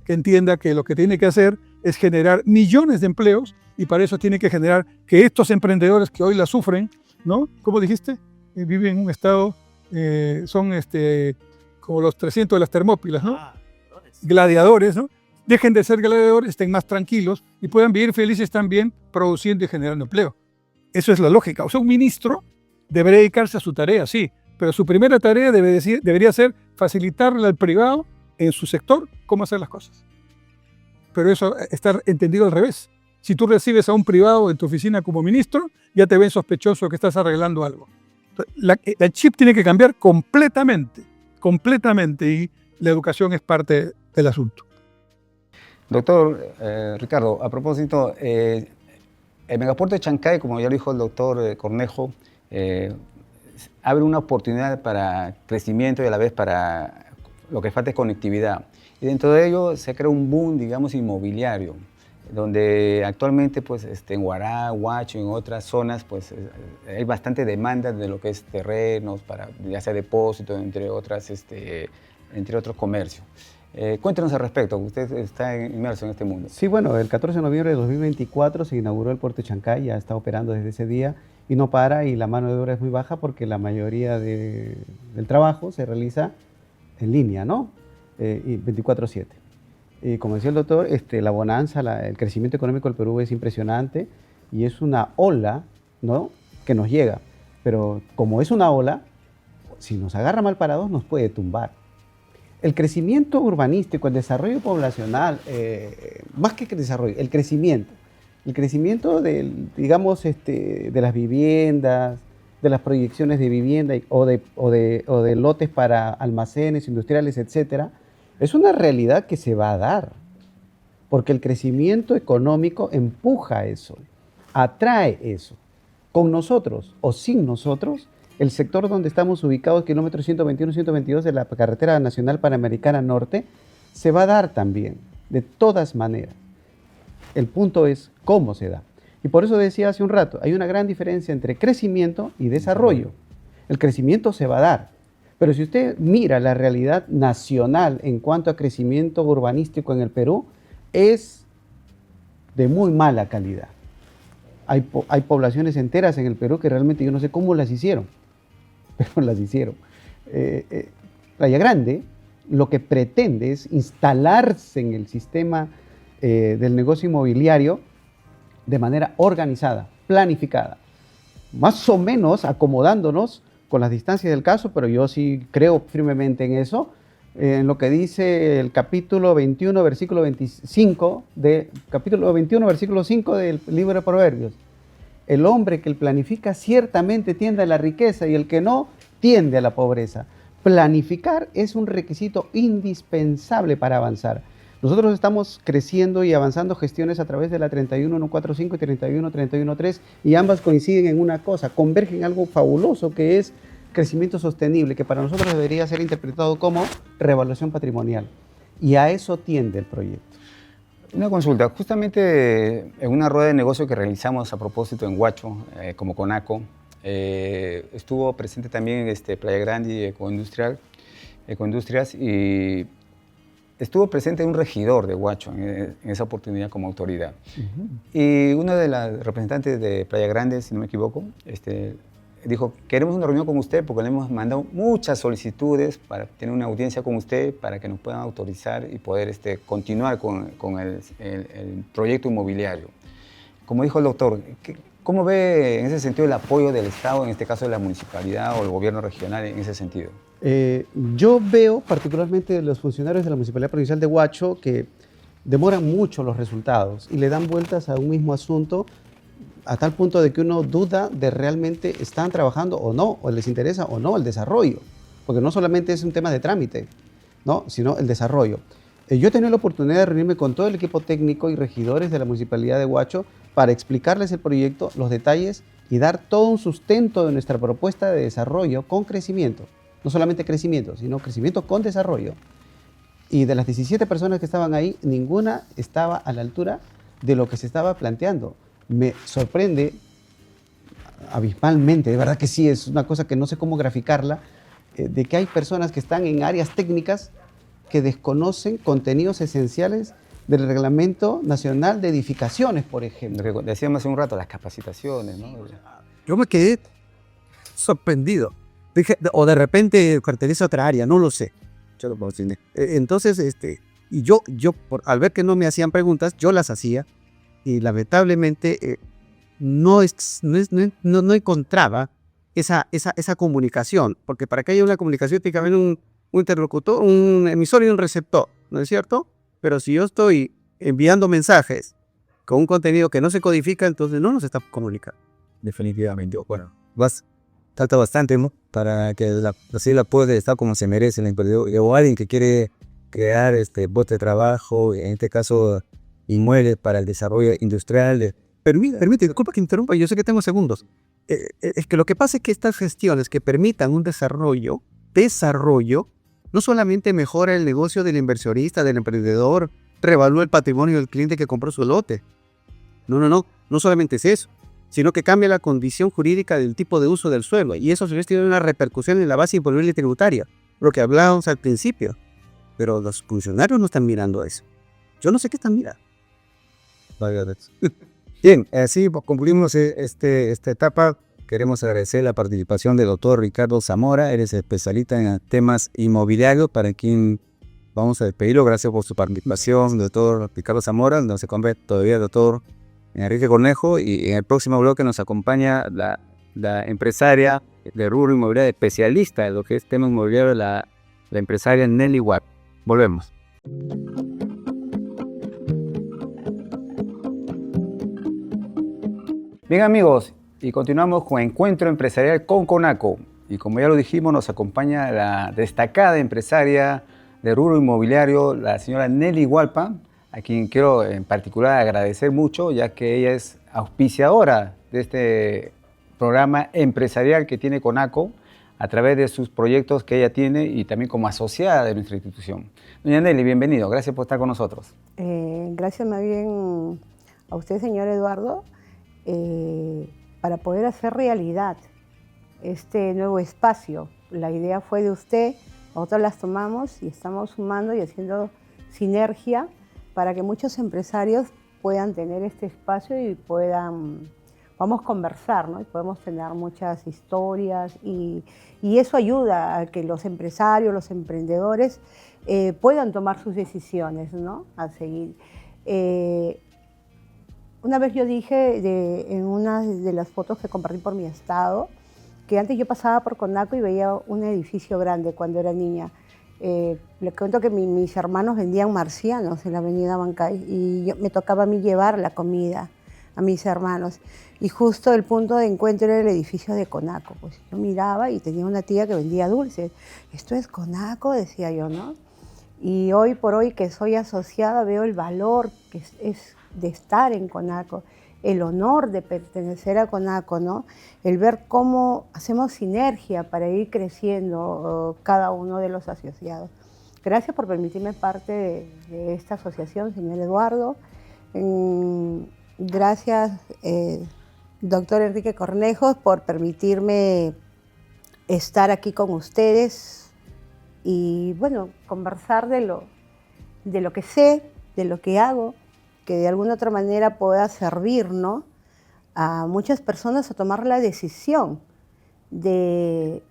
que entienda que lo que tiene que hacer es generar millones de empleos, y para eso tiene que generar que estos emprendedores que hoy la sufren, ¿no? ¿Cómo dijiste? Viven en un estado, son como los 300 de las Termópilas, ¿no? Gladiadores, ¿no? Dejen de ser gladiadores, estén más tranquilos y puedan vivir felices también produciendo y generando empleo. Eso es la lógica. O sea, un ministro debería dedicarse a su tarea, sí, pero su primera tarea debería ser facilitarle al privado en su sector cómo hacer las cosas. Pero eso está entendido al revés. Si tú recibes a un privado en tu oficina como ministro, ya te ven sospechoso que estás arreglando algo. El chip tiene que cambiar completamente, y la educación es parte del asunto. Doctor Ricardo, a propósito, el megapuerto de Chancay, como ya lo dijo el doctor Cornejo, abre una oportunidad para crecimiento y a la vez para lo que falta es conectividad. Y dentro de ello se crea un boom, digamos, inmobiliario, donde actualmente pues, en Huará, Huacho y en otras zonas pues, hay bastante demanda de lo que es terrenos, para ya sea depósitos, entre otros comercios. Cuéntenos al respecto, usted está inmerso en este mundo. Sí, bueno, el 14 de noviembre de 2024 se inauguró el puerto de Chancay, ya está operando desde ese día y no para, y la mano de obra es muy baja porque la mayoría del trabajo se realiza en línea, ¿no? Y 24/7. Y como decía el doctor, la bonanza, el crecimiento económico del Perú es impresionante y es una ola, ¿no?, que nos llega. Pero como es una ola, si nos agarra mal parados nos puede tumbar. El crecimiento urbanístico, el desarrollo poblacional, más que el desarrollo, el crecimiento digamos, de las viviendas, de las proyecciones de vivienda o de lotes para almacenes industriales, etcétera, es una realidad que se va a dar, porque el crecimiento económico empuja eso, atrae eso. Con nosotros o sin nosotros, el sector donde estamos ubicados, kilómetros 121-122 de la carretera nacional panamericana norte, se va a dar también, de todas maneras. El punto es cómo se da. Y por eso decía hace un rato, hay una gran diferencia entre crecimiento y desarrollo. El crecimiento se va a dar, pero si usted mira la realidad nacional en cuanto a crecimiento urbanístico en el Perú, es de muy mala calidad. Hay poblaciones enteras en el Perú que realmente yo no sé cómo las hicieron. pero las hicieron. Playa Grande lo que pretende es instalarse en el sistema del negocio inmobiliario de manera organizada, planificada, más o menos acomodándonos con las distancias del caso, pero yo sí creo firmemente en eso, en lo que dice el capítulo 21, versículo 25, capítulo 21, versículo 5 del libro de Proverbios. El hombre que planifica ciertamente tiende a la riqueza y el que no tiende a la pobreza. Planificar es un requisito indispensable para avanzar. Nosotros estamos creciendo y avanzando gestiones a través de la 31145 y 31313 y ambas coinciden en una cosa, convergen en algo fabuloso que es crecimiento sostenible, que para nosotros debería ser interpretado como revaluación patrimonial. Y a eso tiende el proyecto. Una consulta, justamente en una rueda de negocio que realizamos a propósito en Huacho, como CONACO, estuvo presente también Playa Grande y Ecoindustrias, y estuvo presente un regidor de Huacho en esa oportunidad como autoridad. Y una de las representantes de Playa Grande, si no me equivoco, dijo, queremos una reunión con usted porque le hemos mandado muchas solicitudes para tener una audiencia con usted para que nos puedan autorizar y poder continuar con el proyecto inmobiliario. Como dijo el doctor, ¿cómo ve en ese sentido el apoyo del Estado, en este caso de la municipalidad o el gobierno regional en ese sentido? Yo veo particularmente de los funcionarios de la Municipalidad Provincial de Huacho que demoran mucho los resultados y le dan vueltas a un mismo asunto a tal punto de que uno duda de realmente están trabajando o no, o les interesa o no el desarrollo, porque no solamente es un tema de trámite, ¿no? Sino el desarrollo. Yo he tenido la oportunidad de reunirme con todo el equipo técnico y regidores de la Municipalidad de Huacho para explicarles el proyecto, los detalles y dar todo un sustento de nuestra propuesta de desarrollo con crecimiento. No solamente crecimiento, sino crecimiento con desarrollo. Y de las 17 personas que estaban ahí, ninguna estaba a la altura de lo que se estaba planteando. Me sorprende abismalmente, de verdad que sí, es una cosa que no sé cómo graficarla, de que hay personas que están en áreas técnicas que desconocen contenidos esenciales del Reglamento Nacional de Edificaciones, por ejemplo. Lo que decíamos hace un rato, las capacitaciones, ¿no? Yo me quedé sorprendido. Dije, o de repente caracteriza otra área, no lo sé. Yo lo puedo decir. Entonces, y yo al ver que no me hacían preguntas, yo las hacía y lamentablemente no encontraba esa comunicación, porque para que haya una comunicación tiene que haber un interlocutor, un emisor y un receptor, ¿no es cierto? Pero si yo estoy enviando mensajes con un contenido que no se codifica, entonces no nos está comunicando. Definitivamente. Bueno, trata bastante, ¿no? Para que así la pueda estar como se merece el emprendedor o alguien que quiere crear puestos de trabajo, en este caso inmuebles para el desarrollo industrial. Permite, disculpa que interrumpa, yo sé que tengo segundos. Es que lo que pasa es que estas gestiones que permitan un desarrollo, no solamente mejora el negocio del inversionista, del emprendedor, revalúa el patrimonio del cliente que compró su lote. No solamente es eso, sino que cambia la condición jurídica del tipo de uso del suelo, y eso tiene una repercusión en la base imponible y tributaria, lo que hablábamos al principio. Pero los funcionarios no están mirando eso. Yo no sé qué están mirando. Bien, así concluimos esta etapa. Queremos agradecer la participación del doctor Ricardo Zamora. Él es especialista en temas inmobiliarios, para quien vamos a despedirlo. Gracias por su participación, doctor Ricardo Zamora. No se convierte todavía el doctor Enrique Cornejo, y en el próximo bloque nos acompaña la empresaria de rubro inmobiliario, especialista en lo que es tema inmobiliario, la empresaria Nelly Watt. Volvemos. Bien, amigos, y continuamos con Encuentro Empresarial con CONACO. Y como ya lo dijimos, nos acompaña la destacada empresaria de rubro inmobiliario, la señora Nelly Hualpa, a quien quiero en particular agradecer mucho, ya que ella es auspiciadora de este programa empresarial que tiene CONACO a través de sus proyectos que ella tiene y también como asociada de nuestra institución. Doña Nelly, bienvenido, gracias por estar con nosotros. Gracias más bien a usted, señor Eduardo, para poder hacer realidad este nuevo espacio. La idea fue de usted, nosotros las tomamos y estamos sumando y haciendo sinergia para que muchos empresarios puedan tener este espacio y puedan podamos conversar, ¿no? Y podemos tener muchas historias y eso ayuda a que los empresarios, los emprendedores puedan tomar sus decisiones, ¿no? A seguir. Una vez yo dije en una de las fotos que compartí por mi estado, que antes yo pasaba por Conaco y veía un edificio grande cuando era niña. Le cuento que mis hermanos vendían marcianos en la avenida Bancay y me tocaba a mí llevar la comida a mis hermanos. Y justo el punto de encuentro era el edificio de Conaco. Pues yo miraba y tenía una tía que vendía dulces. Esto es Conaco, decía yo, ¿no? Y hoy por hoy que soy asociada veo el valor que es de estar en Conaco, el honor de pertenecer a Conaco, ¿no? El ver cómo hacemos sinergia para ir creciendo cada uno de los asociados. Gracias por permitirme parte de esta asociación, señor Eduardo. Gracias, doctor Enrique Cornejos, por permitirme estar aquí con ustedes y, bueno, conversar de lo que sé, de lo que hago, que de alguna otra manera pueda servir, ¿no?, a muchas personas a tomar la decisión de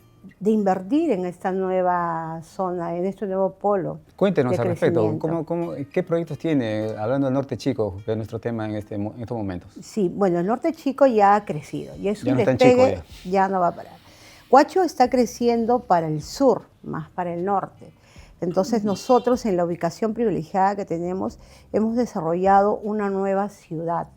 invertir en esta nueva zona, en este nuevo polo. Cuéntenos de al respecto, crecimiento. ¿qué proyectos tiene, hablando del Norte Chico, que es nuestro tema en estos momentos? Sí, bueno, el Norte Chico ya ha crecido, ya es Ya un no está en despegue, Chico ya no va a parar. Huacho está creciendo para el sur, más para el norte. Entonces nosotros en la ubicación privilegiada que tenemos hemos desarrollado una nueva ciudad,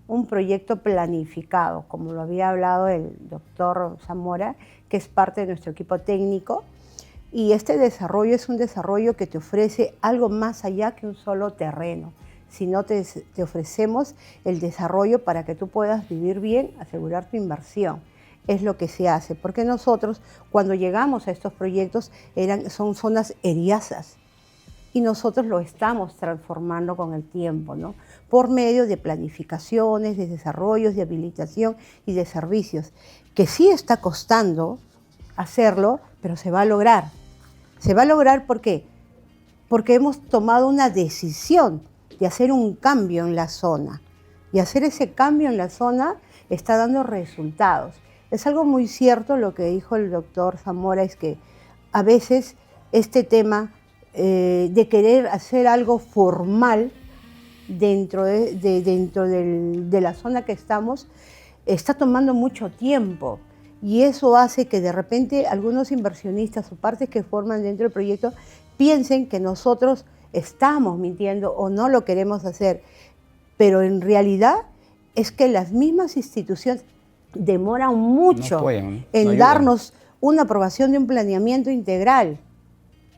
un proyecto planificado, como lo había hablado el doctor Zamora, que es parte de nuestro equipo técnico. Y este desarrollo es un desarrollo que te ofrece algo más allá que un solo terreno, sino te ofrecemos el desarrollo para que tú puedas vivir bien, asegurar tu inversión. Es lo que se hace, porque nosotros cuando llegamos a estos proyectos son zonas eriazas y nosotros lo estamos transformando con el tiempo, ¿no? Por medio de planificaciones, de desarrollos, de habilitación y de servicios, que sí está costando hacerlo, pero se va a lograr. Se va a lograr, ¿por qué? Porque hemos tomado una decisión de hacer un cambio en la zona y hacer ese cambio en la zona está dando resultados. Es algo muy cierto lo que dijo el doctor Zamora, es que a veces este tema de querer hacer algo formal dentro de la zona que estamos está tomando mucho tiempo y eso hace que de repente algunos inversionistas o partes que forman dentro del proyecto piensen que nosotros estamos mintiendo o no lo queremos hacer, pero en realidad es que las mismas instituciones demoran mucho en darnos una aprobación de un planeamiento integral,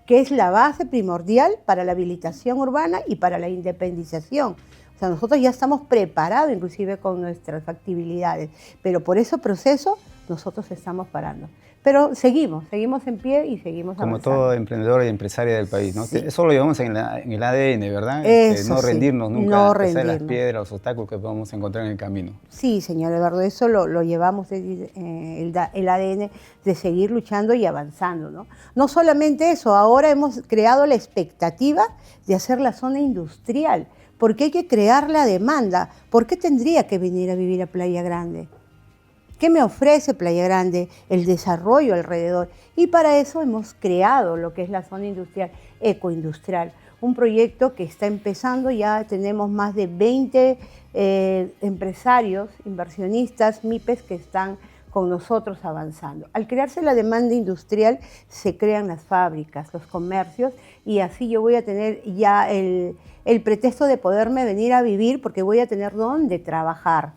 que es la base primordial para la habilitación urbana y para la independización. O sea, nosotros ya estamos preparados inclusive con nuestras factibilidades, pero por ese proceso nosotros estamos parando. Pero seguimos en pie y seguimos como avanzando. todo emprendedor y empresaria del país, ¿no? Sí. Eso lo llevamos en el ADN, ¿verdad? No sí, rendirnos nunca, no a pesar de las rendirnos. piedras, los obstáculos que podamos encontrar en el camino. Sí, señor Eduardo, eso lo llevamos el ADN de seguir luchando y avanzando, ¿no? No solamente eso, ahora hemos creado la expectativa de hacer la zona industrial, porque hay que crear la demanda. ¿Por qué tendría que venir a vivir a Playa Grande? ¿Qué me ofrece Playa Grande? El desarrollo alrededor. Y para eso hemos creado lo que es la zona industrial, ecoindustrial, un proyecto que está empezando, ya tenemos más de 20 empresarios, inversionistas, MIPES que están con nosotros avanzando. Al crearse la demanda industrial, se crean las fábricas, los comercios, y así yo voy a tener ya el pretexto de poderme venir a vivir porque voy a tener dónde trabajar.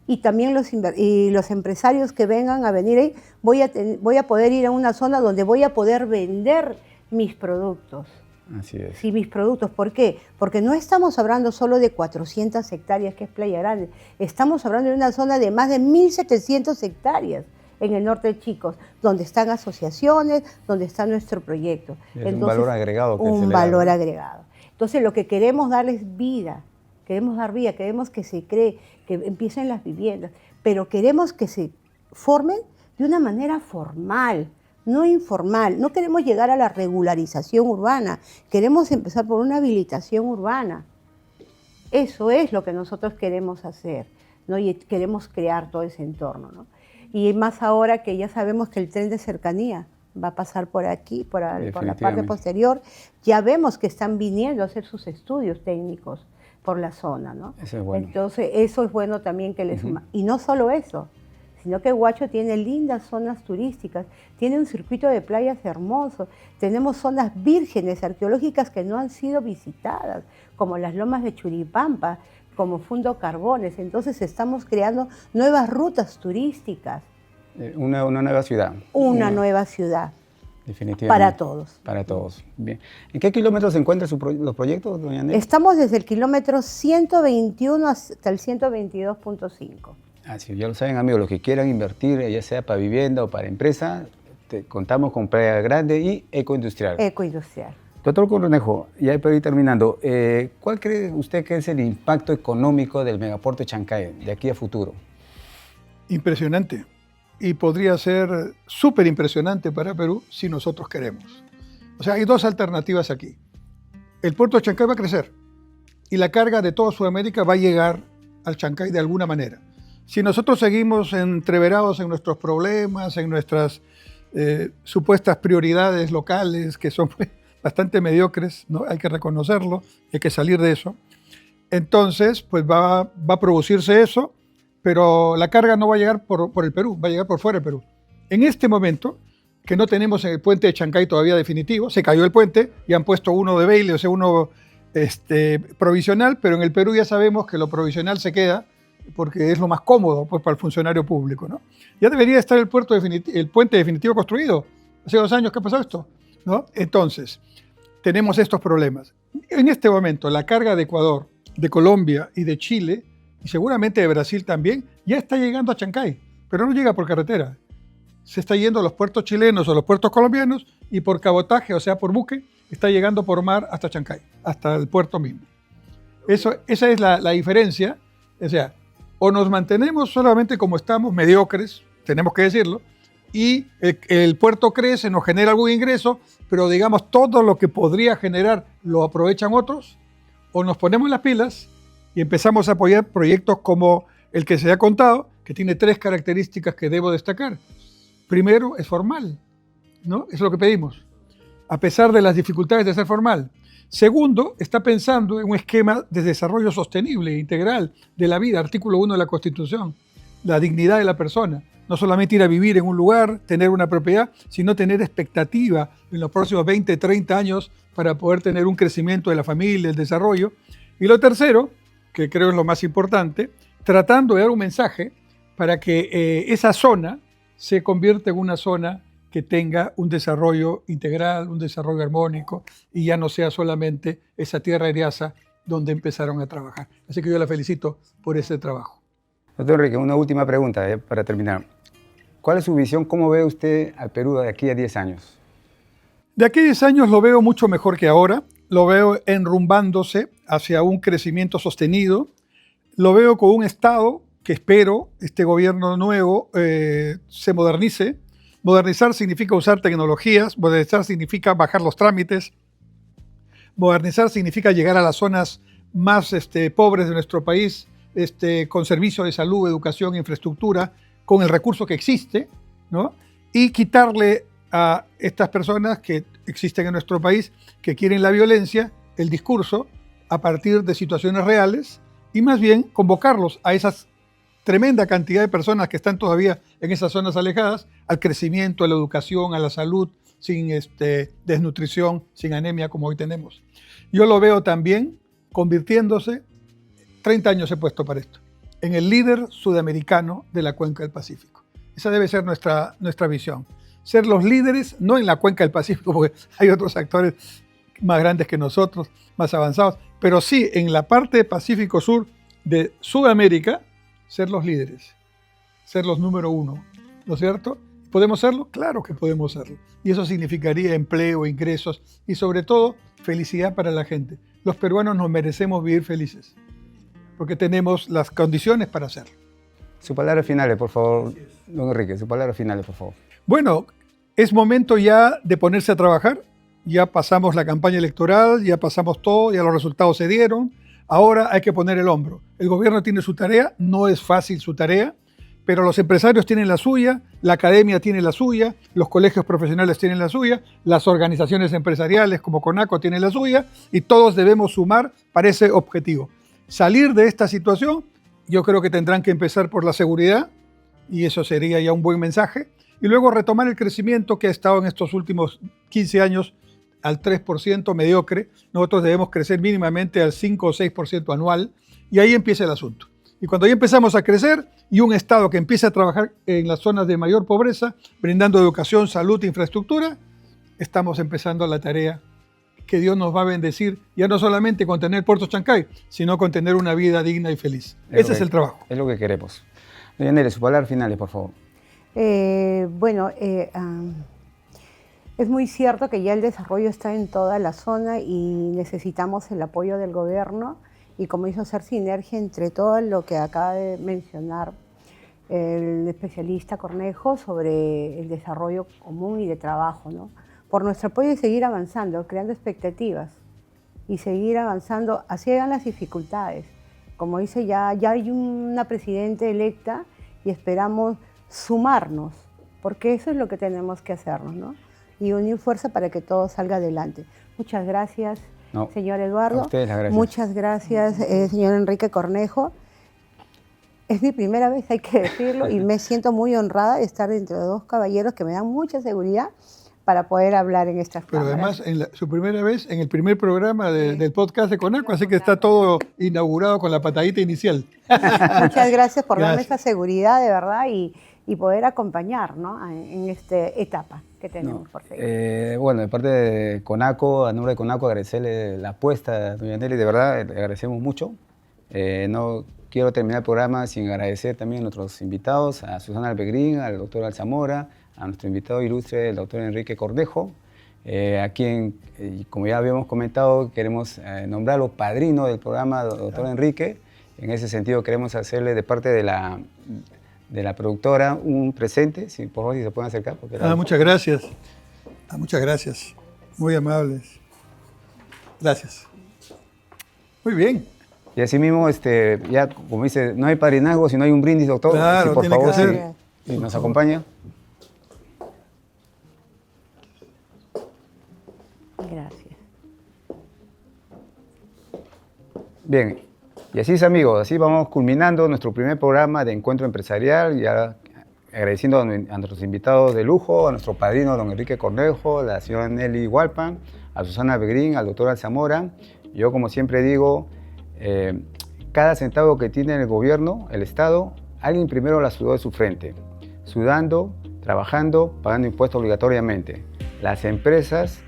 Y también los empresarios que vengan a venir ahí, voy a poder ir a una zona donde voy a poder vender mis productos. Así es. Sí, mis productos. ¿Por qué? Porque no estamos hablando solo de 400 hectáreas, que es Playa Grande. Estamos hablando de una zona de más de 1.700 hectáreas en el norte de Chicos, donde están asociaciones, donde está nuestro proyecto. Es un valor agregado. Un valor agregado. Entonces, lo que queremos darles vida. Queremos dar vida, queremos que se cree, que empiecen las viviendas, pero queremos que se formen de una manera formal, no informal. No queremos llegar a la regularización urbana, queremos empezar por una habilitación urbana. Eso es lo que nosotros queremos hacer. ¿no? Y queremos crear todo ese entorno, ¿no? Y más ahora que ya sabemos que el tren de cercanía va a pasar por aquí, por la parte posterior, ya vemos que están viniendo a hacer sus estudios técnicos por la zona, ¿no? Eso es bueno. Entonces, eso es bueno también que les... Y no solo eso, sino que Huacho tiene lindas zonas turísticas, tiene un circuito de playas hermoso, tenemos zonas vírgenes arqueológicas que no han sido visitadas, como las lomas de Churipampa, como Fundo Carbones. Entonces estamos creando nuevas rutas turísticas. Una nueva ciudad. Una nueva ciudad. Definitivamente. Para todos. Para todos. Bien. ¿En qué kilómetros se encuentran los proyectos, doña Nelly? Estamos desde el kilómetro 121 hasta el 122.5. Así, ya lo saben, amigos, los que quieran invertir, ya sea para vivienda o para empresa, contamos con Playa Grande y Ecoindustrial. Ecoindustrial. Doctor Cornejo, ya para ir terminando, ¿cuál cree usted que es el impacto económico del megapuerto de Chancay de aquí a futuro? Impresionante. Y podría ser súper impresionante para Perú si nosotros queremos. O sea, hay dos alternativas aquí. El puerto de Chancay va a crecer y la carga de toda Sudamérica va a llegar al Chancay de alguna manera. Si nosotros seguimos entreverados en nuestros problemas, en nuestras supuestas prioridades locales, que son bastante mediocres, ¿no? Hay que reconocerlo, hay que salir de eso. Entonces, pues va a producirse eso, pero la carga no va a llegar por el Perú, va a llegar por fuera del Perú. En este momento, que no tenemos el puente de Chancay todavía definitivo, se cayó el puente y han puesto uno de Bailey, o sea, uno provisional, pero en el Perú ya sabemos que lo provisional se queda porque es lo más cómodo, pues, para el funcionario público, ¿no? Ya debería estar el puente definitivo construido. Hace 2 años que ha pasado esto, ¿no? Entonces, tenemos estos problemas. En este momento, la carga de Ecuador, de Colombia y de Chile, y seguramente de Brasil también, ya está llegando a Chancay, pero no llega por carretera. Se está yendo a los puertos chilenos o los puertos colombianos y por cabotaje, o sea, por buque, está llegando por mar hasta Chancay, hasta el puerto mismo. Esa es la diferencia. O sea, o nos mantenemos solamente como estamos, mediocres, tenemos que decirlo, y el puerto crece, nos genera algún ingreso, pero digamos todo lo que podría generar lo aprovechan otros, o nos ponemos las pilas y empezamos a apoyar proyectos como el que se ha contado, que tiene 3 características que debo destacar. Primero, es formal, ¿no? Eso es lo que pedimos, a pesar de las dificultades de ser formal. Segundo, está pensando en un esquema de desarrollo sostenible e integral de la vida, artículo 1 de la Constitución, la dignidad de la persona. No solamente ir a vivir en un lugar, tener una propiedad, sino tener expectativa en los próximos 20, 30 años para poder tener un crecimiento de la familia, el desarrollo. Y lo tercero, que creo es lo más importante, tratando de dar un mensaje para que esa zona se convierta en una zona que tenga un desarrollo integral, un desarrollo armónico y ya no sea solamente esa tierra eriaza donde empezaron a trabajar. Así que yo la felicito por ese trabajo. Doctor Enrique, una última pregunta para terminar. ¿Cuál es su visión? ¿Cómo ve usted al Perú de aquí a 10 años? De aquí a 10 años lo veo mucho mejor que ahora. Lo veo enrumbándose hacia un crecimiento sostenido. Lo veo con un Estado que espero, este gobierno nuevo, se modernice. Modernizar significa usar tecnologías, modernizar significa bajar los trámites, modernizar significa llegar a las zonas más pobres de nuestro país, con servicios de salud, educación, infraestructura, con el recurso que existe, ¿no? Y quitarle a estas personas que existen en nuestro país, que quieren la violencia, el discurso, a partir de situaciones reales, y más bien convocarlos a esas tremenda cantidad de personas que están todavía en esas zonas alejadas, al crecimiento, a la educación, a la salud, sin desnutrición, sin anemia como hoy tenemos. Yo lo veo también convirtiéndose, 30 años he puesto para esto, en el líder sudamericano de la Cuenca del Pacífico. Esa debe ser nuestra visión. Ser los líderes, no en la Cuenca del Pacífico, porque hay otros actores más grandes que nosotros, más avanzados, pero sí en la parte del Pacífico Sur de Sudamérica, ser los líderes, ser los número 1, ¿no es cierto? ¿Podemos serlo? Claro que podemos serlo. Y eso significaría empleo, ingresos y sobre todo felicidad para la gente. Los peruanos nos merecemos vivir felices, porque tenemos las condiciones para hacerlo. Sus palabras finales, por favor, don Enrique, sus palabras finales, por favor. Bueno, es momento ya de ponerse a trabajar. Ya pasamos la campaña electoral, ya pasamos todo, ya los resultados se dieron. Ahora hay que poner el hombro. El gobierno tiene su tarea, no es fácil su tarea, pero los empresarios tienen la suya, la academia tiene la suya, los colegios profesionales tienen la suya, las organizaciones empresariales como CONACO tienen la suya, y todos debemos sumar para ese objetivo. Salir de esta situación, yo creo que tendrán que empezar por la seguridad, y eso sería ya un buen mensaje, y luego retomar el crecimiento que ha estado en estos últimos 15 años al 3% mediocre. Nosotros debemos crecer mínimamente al 5 o 6% anual, y ahí empieza el asunto. Y cuando ya empezamos a crecer, y un Estado que empiece a trabajar en las zonas de mayor pobreza, brindando educación, salud e infraestructura, estamos empezando la tarea que Dios nos va a bendecir, ya no solamente con tener Puerto Chancay, sino con tener una vida digna y feliz. Ese es el trabajo. Es lo que queremos. Doña Nelly, sus palabras finales, por favor. Es muy cierto que ya el desarrollo está en toda la zona y necesitamos el apoyo del gobierno, y como hizo hacer sinergia entre todo lo que acaba de mencionar el especialista Cornejo sobre el desarrollo común y de trabajo, ¿no? Por nuestro apoyo y seguir avanzando, creando expectativas y seguir avanzando, así hagan las dificultades. Como dice, ya hay una presidenta electa y esperamos sumarnos, porque eso es lo que tenemos que hacernos, ¿no? Y unir fuerza para que todo salga adelante. Muchas gracias, señor Eduardo. A ustedes las gracias. Muchas gracias, señor Enrique Cornejo. Es mi primera vez, hay que decirlo, y me siento muy honrada de estar entre dos caballeros que me dan mucha seguridad para poder hablar en estas cámaras. Pero además, su primera vez en el primer programa del podcast de CONACO, así que está todo inaugurado con la patadita inicial. Muchas gracias por darme esta seguridad, de verdad, y poder acompañar, ¿no?, en esta etapa que tenemos por seguir. Bueno, de parte de CONACO, a nombre de CONACO, agradecerle la apuesta a doña Nelly, de verdad, le agradecemos mucho. No quiero terminar el programa sin agradecer también a nuestros invitados, a Susana Albegrín, al doctor Alzamora, a nuestro invitado ilustre, el doctor Enrique Cornejo, a quien, como ya habíamos comentado, queremos nombrarlo padrino del programa, doctor Enrique. En ese sentido, queremos hacerle de parte de la productora un presente, si por favor si se pueden acercar. Porque muchas gracias. Muchas gracias. Muy amables. Gracias. Muy bien. Y así mismo, ya como dice, no hay padrinazgo si no hay un brindis, doctor. Claro, si por tiene favor, que ser. Si nos acompaña. Gracias. Bien, y así es, amigos, así vamos culminando nuestro primer programa de Encuentro Empresarial, ya agradeciendo a nuestros invitados de lujo, a nuestro padrino, don Enrique Cornejo, a la señora Nelly Hualpan, a Susana Begrín, al doctor Alzamora. Yo, como siempre digo, cada centavo que tiene el gobierno, el Estado, alguien primero la sudó de su frente, sudando, trabajando, pagando impuestos obligatoriamente. Las empresas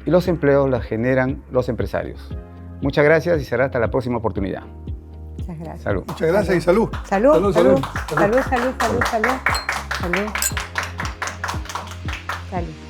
y los empleos las generan los empresarios. Muchas gracias y será hasta la próxima oportunidad. Muchas gracias. Salud. Muchas gracias y salud. Salud, Salud, salud, salud. salud, salud, salud, salud. Salud.